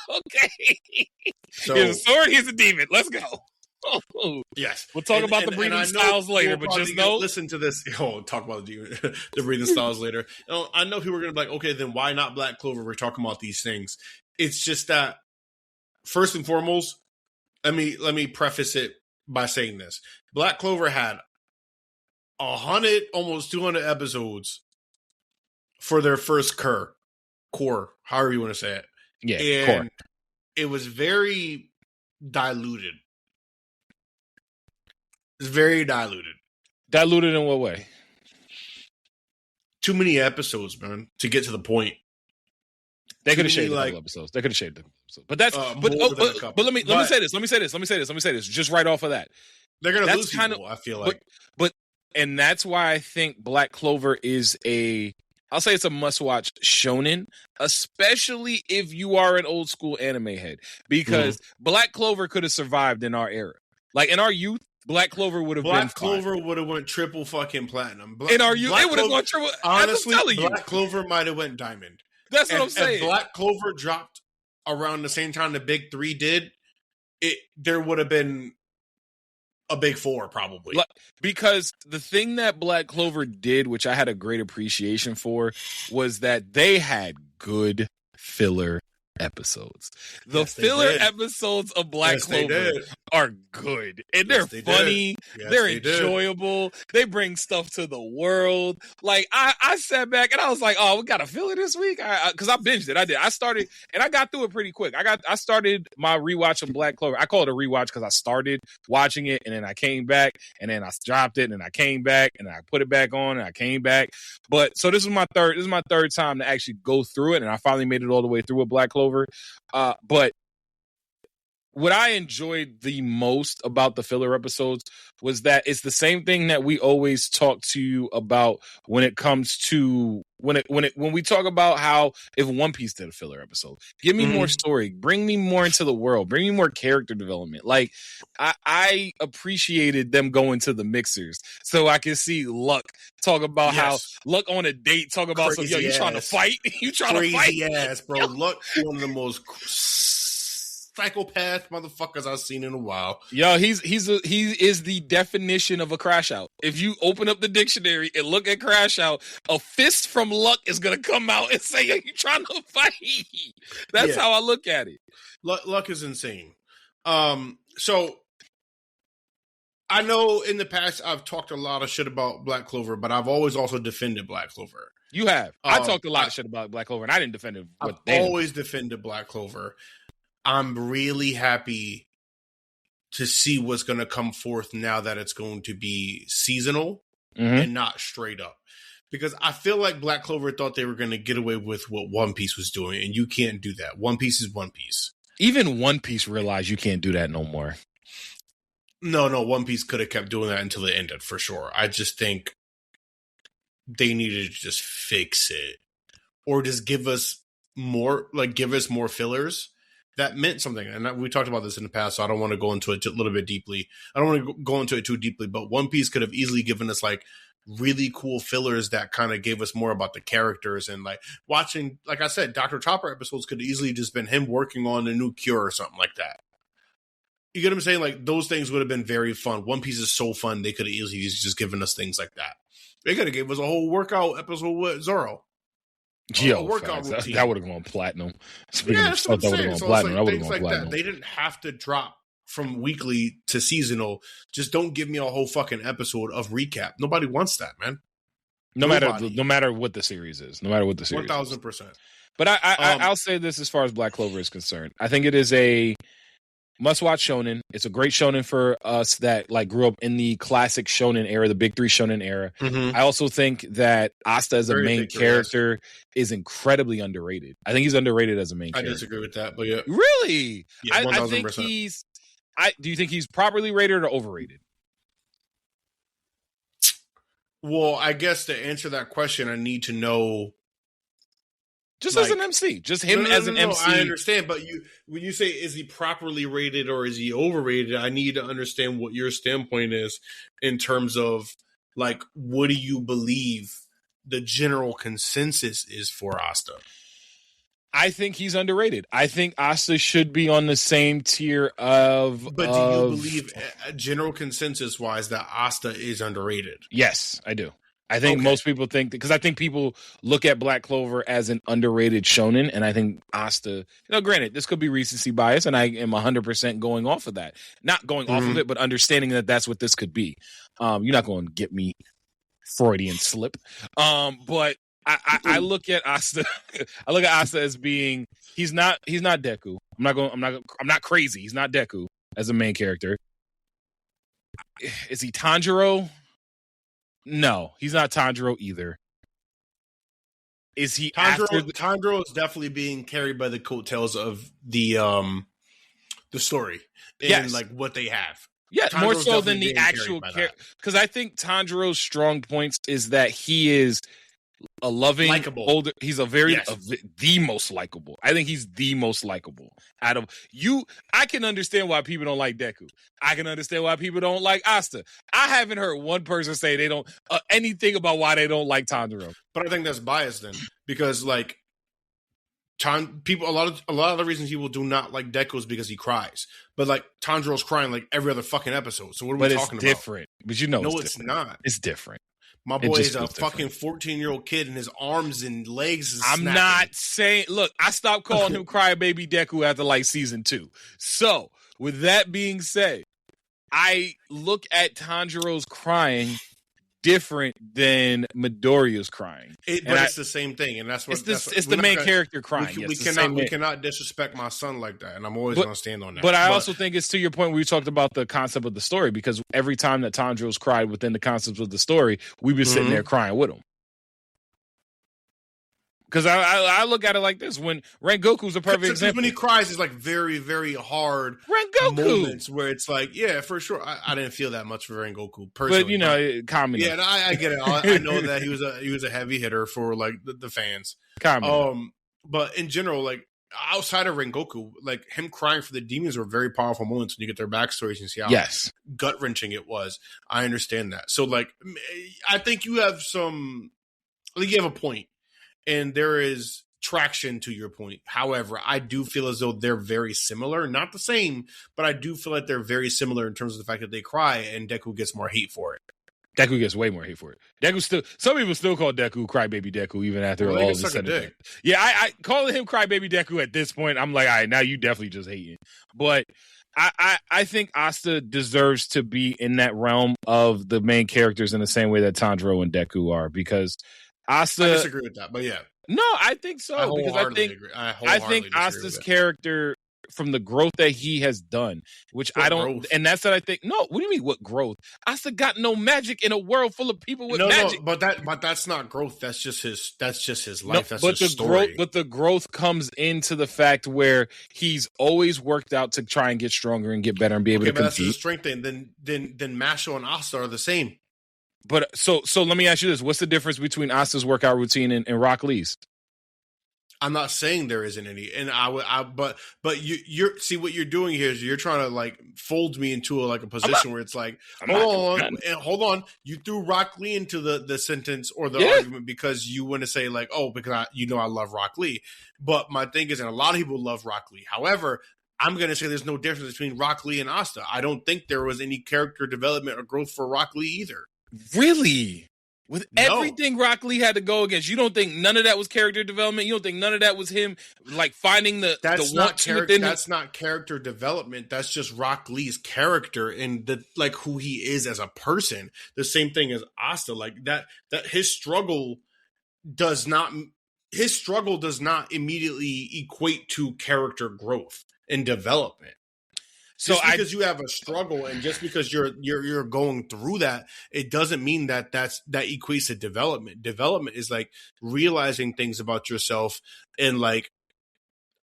Okay. So, here's a sword, here's a demon. Let's go. Yes, we'll talk about the breathing styles later, but just know. Listen to this. Talk about the breathing styles later. I know people are going to be like, okay, then why not Black Clover? We're talking about these things. It's just that first and foremost, let me preface it by saying this: Black Clover had 100, almost 200 episodes for their first core, however you want to say it. Yeah, and core. It was very diluted. It's very diluted. Diluted in what way? Too many episodes, man, to get to the point. They could have shaved a couple episodes. They could have shaved the episodes. But that's but let me say this. Just right off of that. They're gonna lose people, I feel like. But and that's why I think Black Clover is I'll say it's a must-watch shonen, especially if you are an old school anime head. Because Black Clover could have survived in our era. Like in our youth, Black Clover would have been Black Clover would have went triple fucking platinum. In our youth, it would have gone triple. Honestly, Black Clover might have went diamond. That's what I'm saying. If Black Clover dropped around the same time the Big Three did, there would have been a Big Four probably. Because the thing that Black Clover did, which I had a great appreciation for, was that they had good filler episodes. The Yes, they filler did. episodes of Black Yes, they Clover did. are good. And Yes, they're they funny. did. Yes, they're they did. enjoyable. They bring stuff to the world. Like, I sat back and I was like, oh, we got a filler this week? Because I binged it. I did. I started, and I got through it pretty quick. I started my rewatch of Black Clover. I call it a rewatch because I started watching it, and then I came back, and then I dropped it, and then I came back, and I put it back on, and I came back. But so this is my third time to actually go through it, and I finally made it all the way through with Black Clover. But what I enjoyed the most about the filler episodes was that it's the same thing that we always talk to you about when it comes to when we talk about how if One Piece did a filler episode, give me more story, bring me more into the world, bring me more character development. Like I appreciated them going to the mixers so I can see Luck talk about how Luck on a date talk about some, yo, you trying to fight? You trying to fight? Crazy ass, bro. Luck, one of the most psychopath motherfuckers I've seen in a while. Yo, he is the definition of a crash out. If you open up the dictionary and look at crash out, a fist from Luck is gonna come out and say, "Yo, you trying to fight?" That's how I look at it. Luck is insane. So I know in the past I've talked a lot of shit about Black Clover, but I've always also defended Black Clover. You have. I talked a lot of shit about Black Clover, and I didn't defend it. I've always defended Black Clover. I'm really happy to see what's going to come forth now that it's going to be seasonal and not straight up. Because I feel like Black Clover thought they were going to get away with what One Piece was doing, and you can't do that. One Piece is One Piece. Even One Piece realized you can't do that no more. No, One Piece could have kept doing that until it ended, for sure. I just think they needed to just fix it. Or just give us more fillers. That meant something, and we talked about this in the past, so I don't want to go into it a little bit deeply. I don't want to go into it too deeply, but One Piece could have easily given us like really cool fillers that kind of gave us more about the characters, and like watching, like I said, Dr. Chopper episodes could have easily just been him working on a new cure or something like that. You get what I'm saying? Like those things would have been very fun. One Piece is so fun; they could have easily just given us things like that. They could have gave us a whole workout episode with Zoro. Yo, workout routine. That would have gone platinum. Yeah, that's what I'm saying. So it's like things like that. They didn't have to drop from weekly to seasonal. Just don't give me a whole fucking episode of recap. Nobody wants that, man. No matter what the series is. 1,000%. But I'll say this as far as Black Clover is concerned. I think it is a must-watch shonen. It's a great shonen for us that like grew up in the classic shonen era, the big three shonen era. I also think that Asta as a main character is incredibly underrated. I think he's underrated as a main character. I disagree with that, but yeah. Really? Yeah, 1,000%. I think do you think he's properly rated or overrated? Well, I guess to answer that question, I need to know. Just like, as an MC, just him as an MC. I understand, but when you say is he properly rated or is he overrated, I need to understand what your standpoint is in terms of like what do you believe the general consensus is for Asta? I think he's underrated. I think Asta should be on the same tier of. But do you believe, general consensus wise, that Asta is underrated? Yes, I do. I think most people think because I think people look at Black Clover as an underrated shonen, and I think Asta. Granted, this could be recency bias, and I am 100% going off of that. Not going off of it, but understanding that that's what this could be. You're not going to get me Freudian slip, but I look at Asta. I look at Asta as being he's not Deku. I'm not crazy. He's not Deku as a main character. Is he Tanjiro? No, he's not Tanjiro either. Is he Tanjiro is definitely being carried by the coattails of the story and like what they have. Yeah, Tanjiro's more so than the actual character. Because I think Tanjiro's strong points is that he is a loving, likable. Older. He's the most likable. I think he's the most likable out of you. I can understand why people don't like Deku. I can understand why people don't like Asta. I haven't heard one person say they don't anything about why they don't like Tanjiro. But I think that's biased then, because like people, a lot of the reasons people do not like Deku is because he cries. But like Tanjiro's crying like every other fucking episode. So what are we talking about? It's different. But it's not. It's different. My It boy just is a feels fucking different. 14-year-old kid, and his arms and legs is I'm snapping. not saying. Look, I stopped calling him Crybaby Deku after like season 2. So, with that being said, I look at Tanjiro's crying different than Midoriya's crying, But it's the same thing, and that's what it's the main character crying. We cannot disrespect my son like that, and I'm always going to stand on that. But I also think it's to your point where you talked about the concept of the story, because every time that Tanjiro's cried within the concepts of the story, we've been sitting there crying with him. Because I look at it like this: when Rengoku's a perfect example. When he cries, it's like very, very hard moments where it's like, yeah, for sure. I didn't feel that much for Rengoku personally, but comedy. Yeah, I get it. I know that he was a heavy hitter for like the fans. Comedy. But in general, like outside of Rengoku, like him crying for the demons were very powerful moments when you get their backstories and see how gut wrenching it was. I understand that. So like, I think you have you have a point. And there is traction to your point. However, I do feel as though they're very similar. Not the same, but I do feel like they're very similar in terms of the fact that they cry and Deku gets more hate for it. Deku gets way more hate for it. Some people still call Deku Crybaby Deku even after all this said and done. Yeah, I calling him Crybaby Deku at this point, I'm like, all right, now you definitely just hating. But I think Asta deserves to be in that realm of the main characters in the same way that Tanjiro and Deku are, because Asta, I disagree with that, but yeah. No, I think so, because I think Asta's character, from the growth that he has done, which what I don't, growth? And that's what I think. No, what do you mean? What growth? Asta got no magic in a world full of people with magic. No, but that's not growth. That's just his life. That's but his story. But the growth comes into the fact where he's always worked out to try and get stronger and get better and be able to compete. That's his strength thing. Then Masho and Asta are the same. But so let me ask you this: what's the difference between Asta's workout routine and Rock Lee's? I'm not saying there isn't any, and but you're see what you're doing here is you're trying to like fold me into a position where it's like, hold on, you threw Rock Lee into the sentence or the argument because you want to say like, oh, because I love Rock Lee, but my thing is, and a lot of people love Rock Lee. However, I'm going to say there's no difference between Rock Lee and Asta. I don't think there was any character development or growth for Rock Lee either. Really? With everything Rock Lee had to go against, you don't think none of that was character development? You don't think none of that was him like finding that's not character development. That's just Rock Lee's character and who he is as a person. The same thing as Asta, like that his struggle does not immediately equate to character growth and development. Just because you have a struggle and just because you're going through that, it doesn't mean that equates to development. Development is like realizing things about yourself and like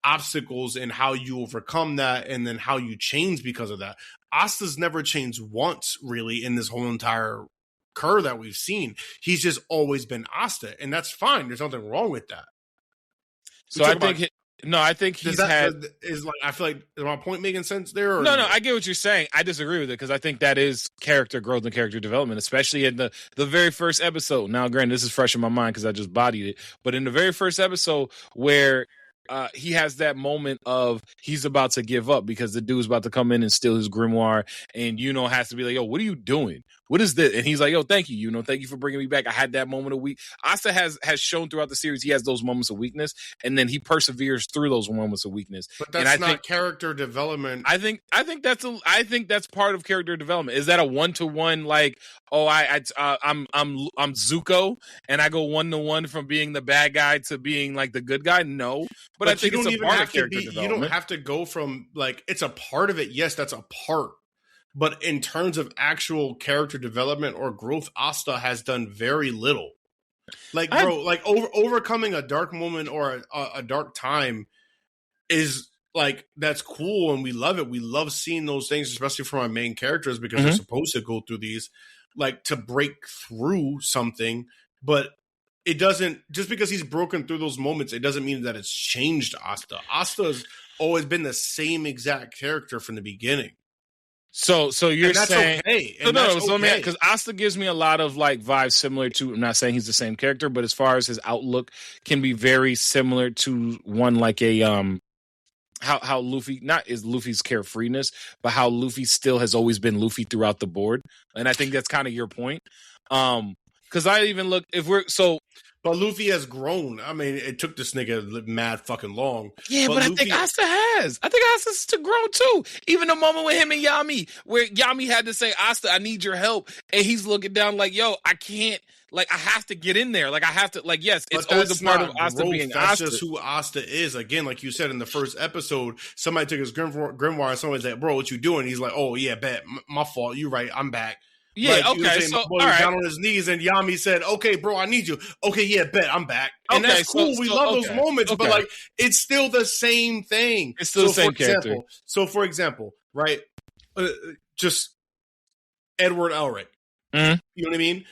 obstacles and how you overcome that and then how you change because of that. Asta's never changed once really in this whole entire curve that we've seen. He's just always been Asta, and that's fine. There's nothing wrong with that. So I think I think he's I feel like, is my point making sense there? Or no, I get what you're saying. I disagree with it because I think that is character growth and character development, especially in the very first episode. Now, granted, this is fresh in my mind because I just bodied it, but in the very first episode where he has that moment of he's about to give up because the dude's about to come in and steal his grimoire, and has to be like, yo, what are you doing? What is this? And he's like, yo, thank you. Thank you for bringing me back. I had that moment of weak. Asta has shown throughout the series he has those moments of weakness, and then he perseveres through those moments of weakness. But that's not character development. I think that's part of character development. Is that a 1-to-1 like, oh, I'm Zuko and I go 1-to-1 from being the bad guy to being like the good guy? No. But I think it's a part of character development. You don't have to go from like it's a part of it. Yes, that's a part. But in terms of actual character development or growth, Asta has done very little. Like, bro, overcoming a dark moment or a dark time is like, that's cool and we love it. We love seeing those things, especially from our main characters because they're supposed to go through these, like to break through something. But it doesn't, just because he's broken through those moments, it doesn't mean that it's changed Asta. Asta's always been the same exact character from the beginning. So you're saying okay. Because Asta gives me a lot of like vibes similar to, I'm not saying he's the same character, but as far as his outlook can be very similar to one like a how Luffy, not is Luffy's carefreeness, but how Luffy still has always been Luffy throughout the board. And I think that's kind of your point. Because I even look if we're so. But Luffy has grown. I mean, it took this nigga mad fucking long. Yeah, but I think Asta has. I think Asta's to grow too. Even the moment with him and Yami, where Yami had to say, Asta, I need your help. And he's looking down like, yo, I can't, like, I have to get in there. Like, I have to, like, yes, it's always a part of Asta being That's Asta. just who Asta is. Again, like you said in the first episode, somebody took his grimoire and somebody's like, bro, what you doing? He's like, oh, yeah, bet. My fault. You're right. I'm back. Yeah, like, okay. So, my boy was down on his knees, and Yami said, okay, bro, I need you. Okay, yeah, bet. I'm back. And okay, that's cool. We love those moments, but, like, it's still the same thing. It's still the same character. So, for example, right, just Edward Elric. Mm-hmm. You know what I mean?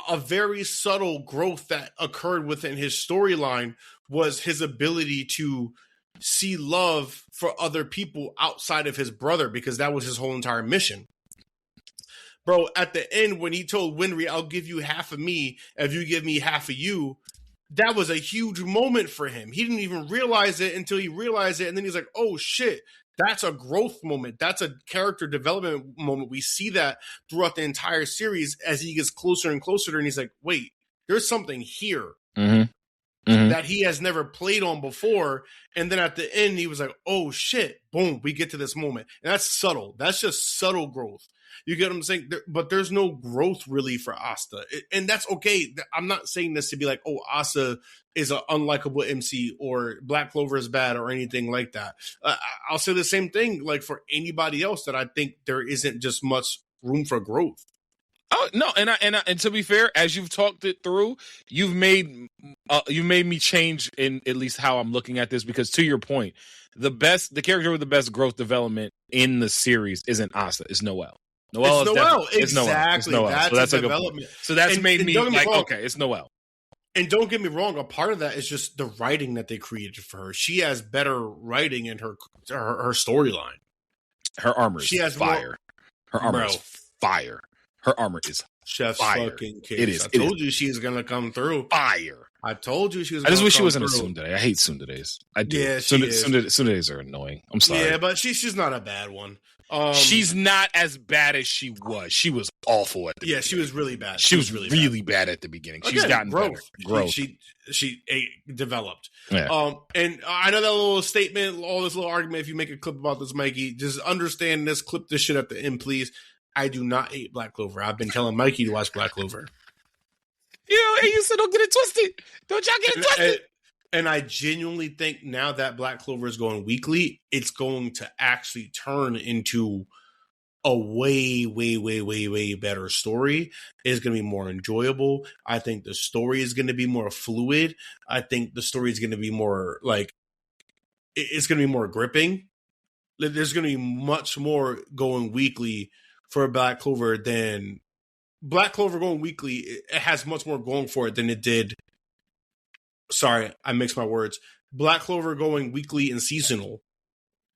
A very subtle growth that occurred within his storyline was his ability to see love for other people outside of his brother, because that was his whole entire mission. Bro, at the end, when he told Winry, I'll give you half of me if you give me half of you, that was a huge moment for him. He didn't even realize it until he realized it. And then he's like, oh, shit, that's a growth moment. That's a character development moment. We see that throughout the entire series as he gets closer and closer to her. And he's like, wait, there's something here that he has never played on before. And then at the end, he was like, oh, shit, boom, we get to this moment. And that's subtle. That's just subtle growth. You get what I'm saying? But there's no growth really for Asta. And that's okay. I'm not saying this to be like, oh, Asta is an unlikable MC or Black Clover is bad or anything like that. I'll say the same thing like for anybody else, that I think there isn't just much room for growth. Oh no, and to be fair, as you've talked it through, you've made me change in at least how I'm looking at this, because to your point, the character with the best growth development in the series isn't Asta, it's Noelle. It's Noelle. It's Noelle. That's so that's a good development. Point. So that's made me like, okay, it's Noelle. And don't get me wrong, a part of that is just the writing that they created for her. She has better writing in her storyline. Her armor is fire. Her armor is fire. Her armor is Chef's fire. Fucking kiss. It is. I told you she's gonna come through. Fire. I told you she was. I just wish she wasn't a tsundere. I hate tsunderes. I do. Yeah, tsunderes are annoying. I'm sorry. Yeah, but she's not a bad one. She's not as bad as she was. She was awful at the beginning. She was really bad. She was really bad at the beginning. She's gotten growth. Better. Growth. She developed. Yeah. And I know that little statement, all this little argument. If you make a clip about this, Mikey, just understand this. Clip this shit at the end, please. I do not hate Black Clover. I've been telling Mikey to watch Black Clover. You said don't get it twisted. Don't y'all get it twisted. And I genuinely think now that Black Clover is going weekly, it's going to actually turn into a way, way, way, way, way better story. It's going to be more enjoyable. I think the story is going to be more fluid. I think the story is going to be more like, it's going to be more gripping. There's going to be much more going weekly for Black Clover than Black Clover going weekly. It has much more going for it than it did. Sorry, I mixed my words. Black Clover going weekly and seasonal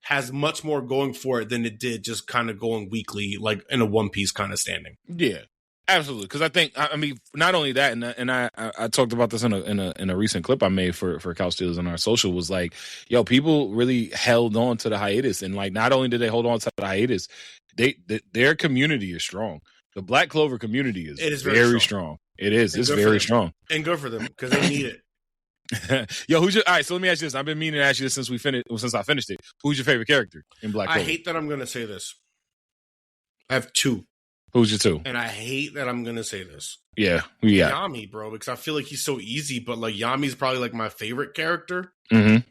has much more going for it than it did just kind of going weekly, like in a One Piece kind of standing. Yeah, absolutely. Because I think, I mean, not only that, and I talked about this in a recent clip I made for Couch Steelers on our social, was like, yo, people really held on to the hiatus, and like, not only did they hold on to the hiatus, their community is strong. The Black Clover community is very strong. It is. It's very strong. And good for them, because they need it. Yo, all right, so let me ask you this. I've been meaning to ask you this since I finished it. Who's your favorite character in Black Clover? I hate that I'm going to say this. I have two. Who's your two? And I hate that I'm going to say this. Yeah. Yami, bro, because I feel like he's so easy, but like Yami's probably like my favorite character. Mm-hmm.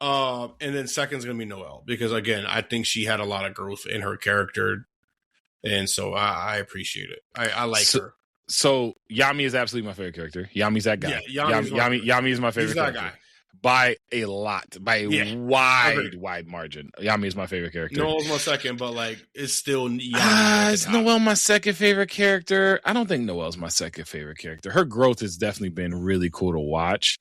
And then second's going to be Noelle, because again, I think she had a lot of growth in her character. And so I appreciate it. I like her. So Yami is absolutely my favorite character. Yami's that guy. Yeah, Yami is my favorite character. Guy. By a lot. By a wide margin. Yami is my favorite character. Noelle's my second, but like it's still Yami. Is Noelle my second favorite character? I don't think Noelle's my second favorite character. Her growth has definitely been really cool to watch.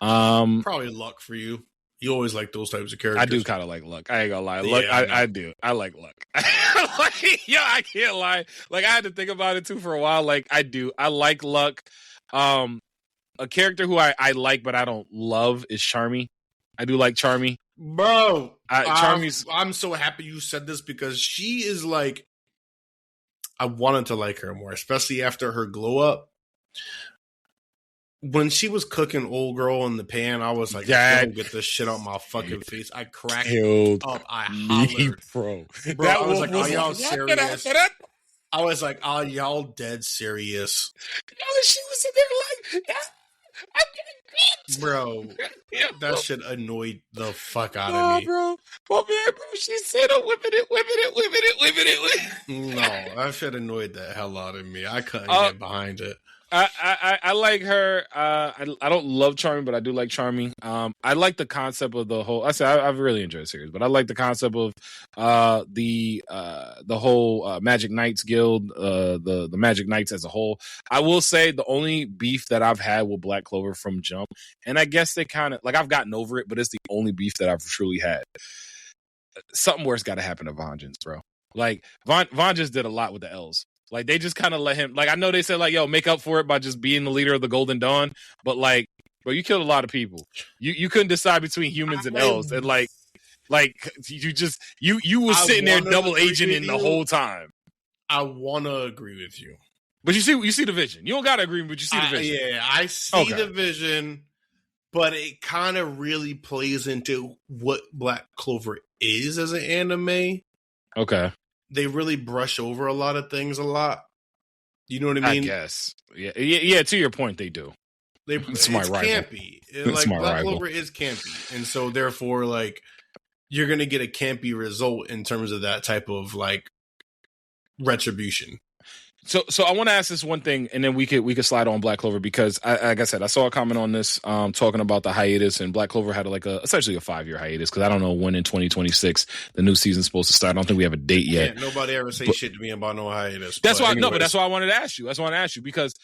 Probably Luck for you. You always like those types of characters. I do kind of like Luck. I ain't gonna lie. Luck, yeah, I do. I like Luck. I can't lie. Like, I had to think about it too for a while. Like, I do. I like Luck. A character who I like but I don't love is Charmy. I do like Charmy. Bro, Charmy's... I'm so happy you said this, because she is like, I wanted to like her more, especially after her glow up. When she was cooking old girl in the pan, I was like, "Don't get this shit out my fucking face!" I cracked up. I hollered, bro. bro. That I was wolf like, "Are y'all like, serious?" I was like, "Are y'all dead serious?" She was sitting there like, I'm getting bro. That shit annoyed the fuck out of me, bro. Oh man, bro, she said, whipping it. No, that shit annoyed the hell out of me. I couldn't get behind it. I like her. I don't love Charming, but I do like Charming. I like the concept of the whole. I've really enjoyed the series, but I like the concept of the whole Magic Knights Guild, the Magic Knights as a whole. I will say the only beef that I've had with Black Clover from jump, and I guess they kind of like I've gotten over it, but it's the only beef that I've truly had. Something worse got to happen to Vengeance, bro. Like Vengeance did a lot with the L's. Like they just kind of let him. Like I know they said like, "Yo, make up for it by just being the leader of the Golden Dawn," but like, bro, you killed a lot of people. You couldn't decide between humans and elves, and like you was sitting there double agenting the whole time. I want to agree with you, but you see the vision. You don't gotta agree, but you see the vision. Yeah, I see the vision, but it kind of really plays into what Black Clover is as an anime. Okay. They really brush over a lot of things a lot. You know what I mean? I guess. Yeah. To your point, they do. It's campy. Like Black Clover is campy, and so therefore, like you're gonna get a campy result in terms of that type of like retribution. So I want to ask this one thing, and then we could slide on Black Clover because, like I said, I saw a comment on this talking about the hiatus, and Black Clover had essentially a 5-year hiatus because I don't know when in 2026 the new season's supposed to start. I don't think we have a date yet. Nobody ever say shit to me about no hiatus. That's why. No, but that's why I wanted to ask you. That's why I wanted to ask you because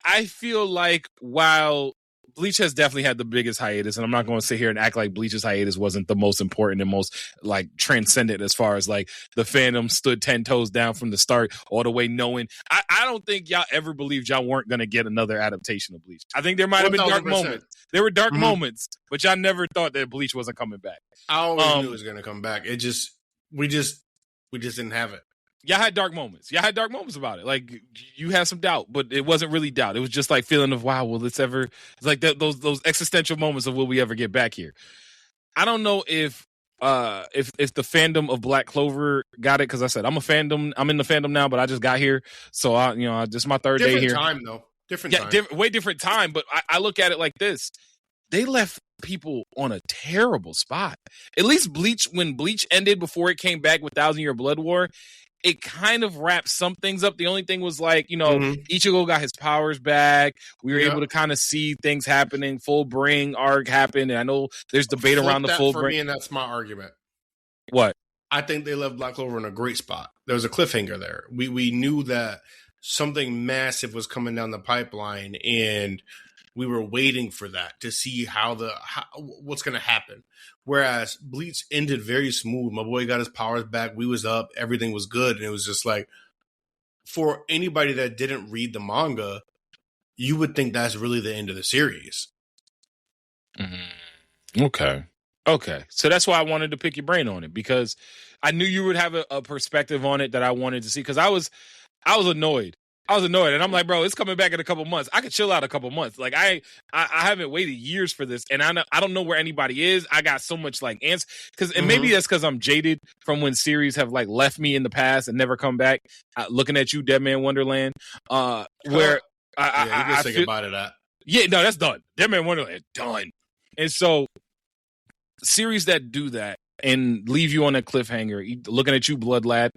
I feel like while Bleach has definitely had the biggest hiatus, and I'm not going to sit here and act like Bleach's hiatus wasn't the most important and most like transcendent as far as like the fandom stood 10 toes down from the start all the way knowing. I don't think y'all ever believed y'all weren't going to get another adaptation of Bleach. I think there might have been dark moments. There were dark moments, but y'all never thought that Bleach wasn't coming back. I always knew it was going to come back. We just didn't have it. Y'all had dark moments. Y'all had dark moments about it. Like you had some doubt, but it wasn't really doubt. It was just like feeling of wow, will it's like those existential moments of will we ever get back here? I don't know if the fandom of Black Clover got it because I said I'm in the fandom now, but I just got here, so this is my third day here. Different time. Way different time. But I look at it like this: they left people on a terrible spot. At least Bleach, when Bleach ended before it came back with 1,000-Year Blood War. It kind of wrapped some things up. The only thing was like, Ichigo got his powers back. We were able to kind of see things happening. Full Bring arc happened. And I know there's debate around the Full Bring. For me, and that's my argument. What? I think they left Black Clover in a great spot. There was a cliffhanger there. We knew that something massive was coming down the pipeline, and we were waiting for that to see what's going to happen. Whereas Bleach ended very smooth. My boy got his powers back. We was up. Everything was good. And it was just like, for anybody that didn't read the manga, you would think that's really the end of the series. Mm-hmm. Okay. So that's why I wanted to pick your brain on it, because I knew you would have a perspective on it that I wanted to see. Because I was annoyed. And I'm like, bro, it's coming back in a couple months. I could chill out a couple months. Like I haven't waited years for this, and I don't know where anybody is. I got so much like answers and maybe that's because I'm jaded from when series have like left me in the past and never come back. Looking at you, Dead Man Wonderland, where I say goodbye to that. Yeah, no, that's done. Dead Man Wonderland done. And so series that do that and leave you on a cliffhanger, looking at you, Blood Lad.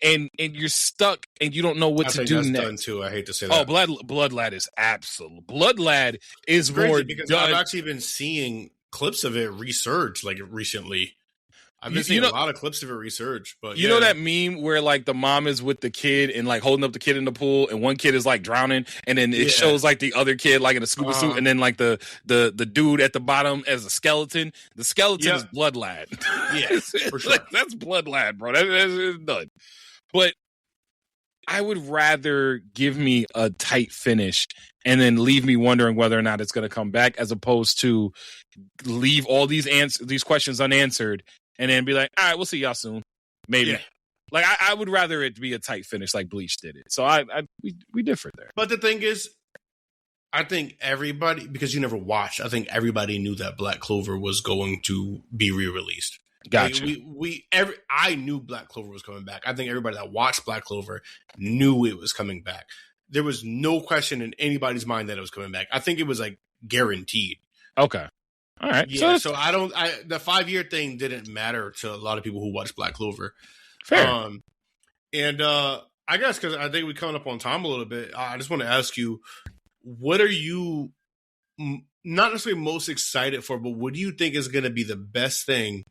And you're stuck and you don't know what to do next. Done too. I hate to say that. Oh, Blood Lad is absolute. Blood Lad is more because I've actually been seeing clips of it resurge like recently. I've been seeing a lot of clips of it resurge, but you know that meme where like the mom is with the kid and like holding up the kid in the pool, and one kid is like drowning, and then it shows like the other kid like in a scuba suit, and then like the dude at the bottom as a skeleton. The skeleton is Blood Lad. Yeah, for sure. Like, that's Blood Lad, bro. That's done. But I would rather give me a tight finish and then leave me wondering whether or not it's going to come back, as opposed to leave all these questions unanswered and then be like, all right, we'll see y'all soon. Maybe. Like I would rather it be a tight finish like Bleach did it. So we differ there. But the thing is, I think everybody, because you never watched, I think everybody knew that Black Clover was going to be re-released. Gotcha. I knew Black Clover was coming back. I think everybody that watched Black Clover knew it was coming back. There was no question in anybody's mind that it was coming back. I think it was like guaranteed. Okay. All right. Yeah. So the 5-year thing didn't matter to a lot of people who watched Black Clover. Fair. I guess because I think we're coming up on time a little bit, I just want to ask you, what are you not necessarily most excited for, but what do you think is going to be the best thing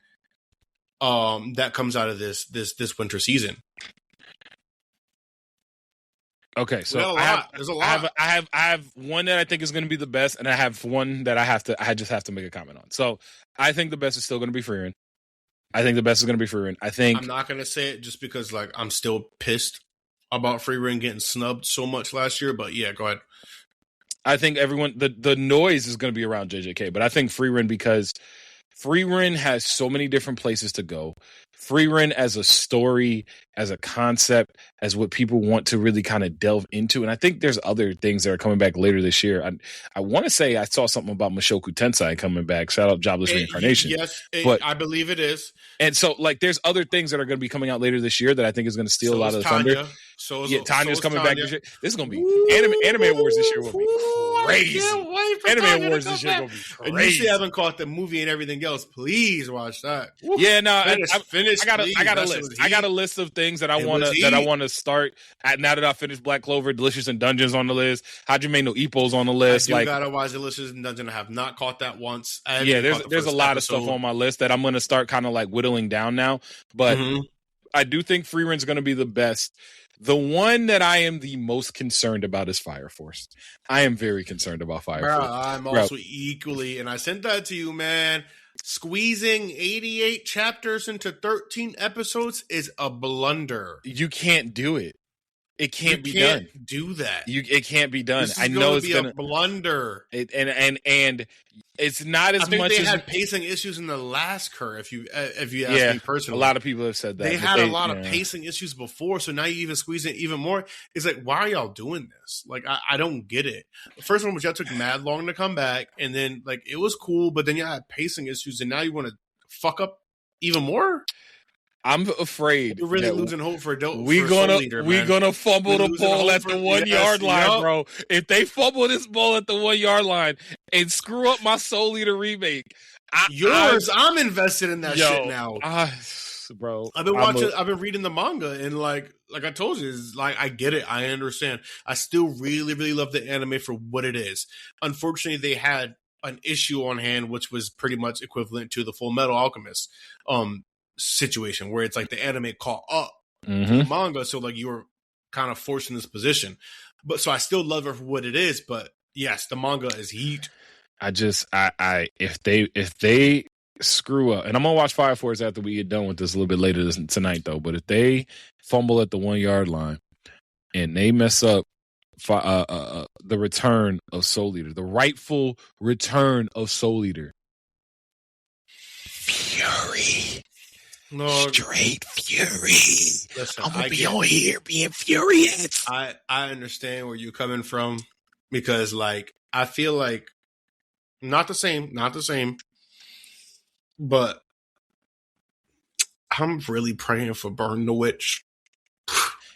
that comes out of this winter season? Okay, so there's a lot. I have one that I think is going to be the best, and I have one that I just have to make a comment on. So I think the best is still going to be Freerin. I think the best is going to be Freerin. I'm not going to say it just because like I'm still pissed about Freerin getting snubbed so much last year. But yeah, go ahead. I think everyone the noise is going to be around JJK, but I think Freerin because Freerin has so many different places to go. Freerin as a story, as a concept, as what people want to really kind of delve into. And I think there's other things that are coming back later this year. I want to say I saw something about Mushoku Tensei coming back. Shout out Jobless Reincarnation. Yes, but I believe it is. And so like there's other things that are going to be coming out later this year that I think is going to steal a lot of the thunder. Tanya's coming back this year. This is going to be Anime Awards this year will be crazy. Anime Awards this year will be crazy. And you still haven't caught the movie and everything else. Please watch that. Yeah, no, finish. I got a list. I got a list of things that I want to start at now that I finished Black Clover. Delicious in Dungeons on the list. Hajime no Ippo's on the list. I gotta watch Delicious in Dungeon. I have not caught that once. Yeah, there's a lot of stuff on my list that I'm going to start kind of like whittling down now. But I do think Freeren's going to be the best. The one that I am the most concerned about is Fire Force. I am very concerned about Fire Force. I'm also equally, and I sent that to you, man. Squeezing 88 chapters into 13 episodes is a blunder. You can't do it. It can't be done. Do that. It can't be done. I know it's going to be a blunder. And it's not as much. I think they as, had pacing issues in the last curve. If you ask me personally, a lot of people have said that they had a lot of pacing issues before. So now you even squeeze it even more. It's like, why are y'all doing this? Like, I don't get it. The first one was y'all took mad long to come back, and then like it was cool, but then y'all had pacing issues, and now you want to fuck up even more. I'm afraid you're really losing hope for we're gonna fumble the ball at the 1 yard line, bro. If they fumble this ball at the 1 yard line and screw up my Soul Eater remake, I'm invested in that shit now, bro. I've been reading the manga, and like I told you, it's like I get it, I understand. I still really, really love the anime for what it is. Unfortunately, they had an issue on hand, which was pretty much equivalent to the Full Metal Alchemist situation, where it's like the anime caught up to the manga, so like you were kind of forced in this position. But so I still love it for what it is, but yes, the manga is heat. If they screw up, and I'm gonna watch Fire Force after we get done with this a little bit later tonight though, but if they fumble at the 1 yard line and they mess up the return of Soul Eater, the rightful return of Soul Eater, fury. No, straight fury. Listen, I'm gonna be on here being furious. I understand where you're coming from, because like I feel like not the same, but I'm really praying for Burn the Witch.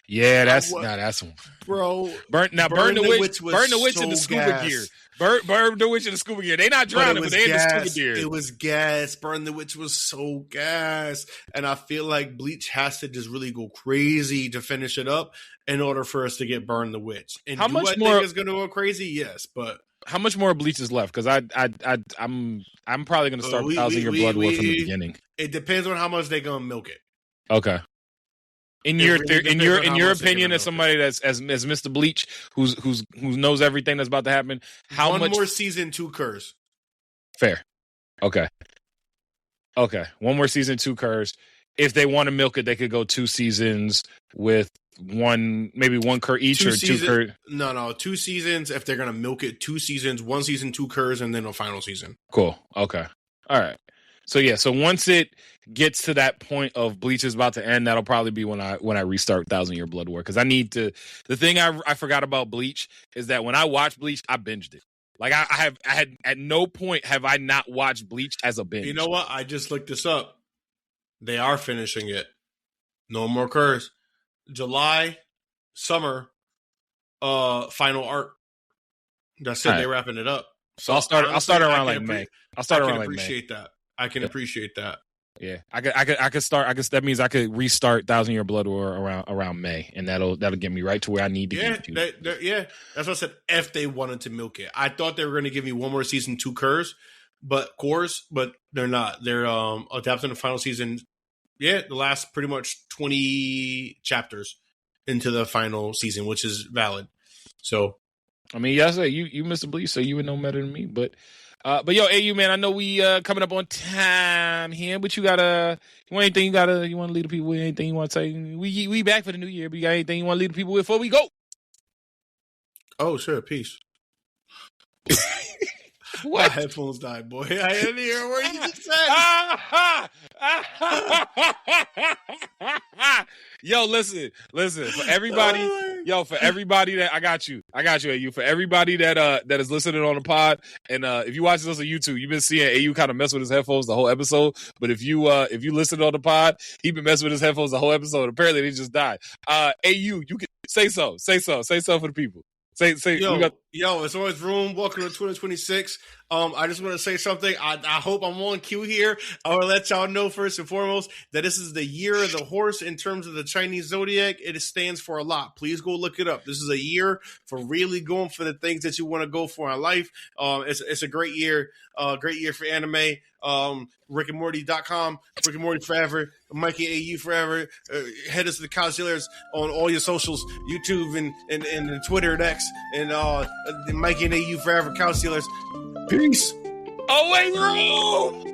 Yeah, that's one, bro. Burn the Witch in the scuba gear. Burn the Witch in the scuba gear. They not drowning, but they in the scuba gear. It was gas. Burn the Witch was so gas. And I feel like Bleach has to just really go crazy to finish it up in order for us to get Burn the Witch. And how much more is going to go crazy? Yes, but how much more Bleach is left? Because I'm probably going to start 1,000 Year Blood War from the beginning. It depends on how much they're going to milk it. Okay. In your opinion, as somebody that's as Mr. Bleach, who knows everything that's about to happen, how much more season 2 curse? Fair. Okay. One more season 2 curse. If they want to milk it, they could go 2 seasons with maybe one cur each, or 2 cur. No, 2 seasons. If they're gonna milk it, 2 seasons, 1 season, 2 curs, and then a final season. Cool. Okay. All right. So yeah. So once it gets to that point of Bleach is about to end, that'll probably be when I restart 1,000 Year Blood War, because I need to. The thing I forgot about Bleach is that when I watched Bleach, I binged it. Like I had at no point have I not watched Bleach as a binge. You know what? I just looked this up. They are finishing it. No more curse. July, summer, final arc. That's it. Right. They're wrapping it up. So I'll start around like May. I'll start around like May. I can appreciate that. Yeah, I could start. I guess that means I could restart 1,000 Year Blood War around May, and that'll get me right to where I need to get to. Yeah, that's what I said. If they wanted to milk it, I thought they were going to give me one more season, 2 cores, but they're not. They're adapting the final season. Yeah, the last pretty much 20 chapters into the final season, which is valid. So, I mean, yeah, I say you Mr. Bleach, so you would know better than me, but yo, AU man, I know we coming up on time here, but you want anything you want to leave the people with, anything you want to say? We back for the new year, but you got anything you want to leave the people with before we go? Oh, sure, peace. What? My headphones died, boy. I didn't hear a word you just said. Yo, listen. For everybody, that I got you, AU. For everybody that is listening on the pod, and if you watch this on YouTube, you've been seeing AU kind of mess with his headphones the whole episode. But if you listen on the pod, he been messing with his headphones the whole episode. Apparently, they just died. AU, you can say so for the people. Say, yo, it's always room. Welcome to 2026. I just want to say something. I hope I'm on cue here. I want to let y'all know first and foremost that this is the year of the horse in terms of the Chinese zodiac. It stands for a lot. Please go look it up. This is a year for really going for the things that you want to go for in life. It's a great year. Great year for anime. RickandMorty.com, Rick and Morty forever, Mikey AU forever. Head us to the Couch Dealers on all your socials, YouTube and Twitter and X, and Mikey and AU forever, Couch Dealers. Peace. Oh, wait, room.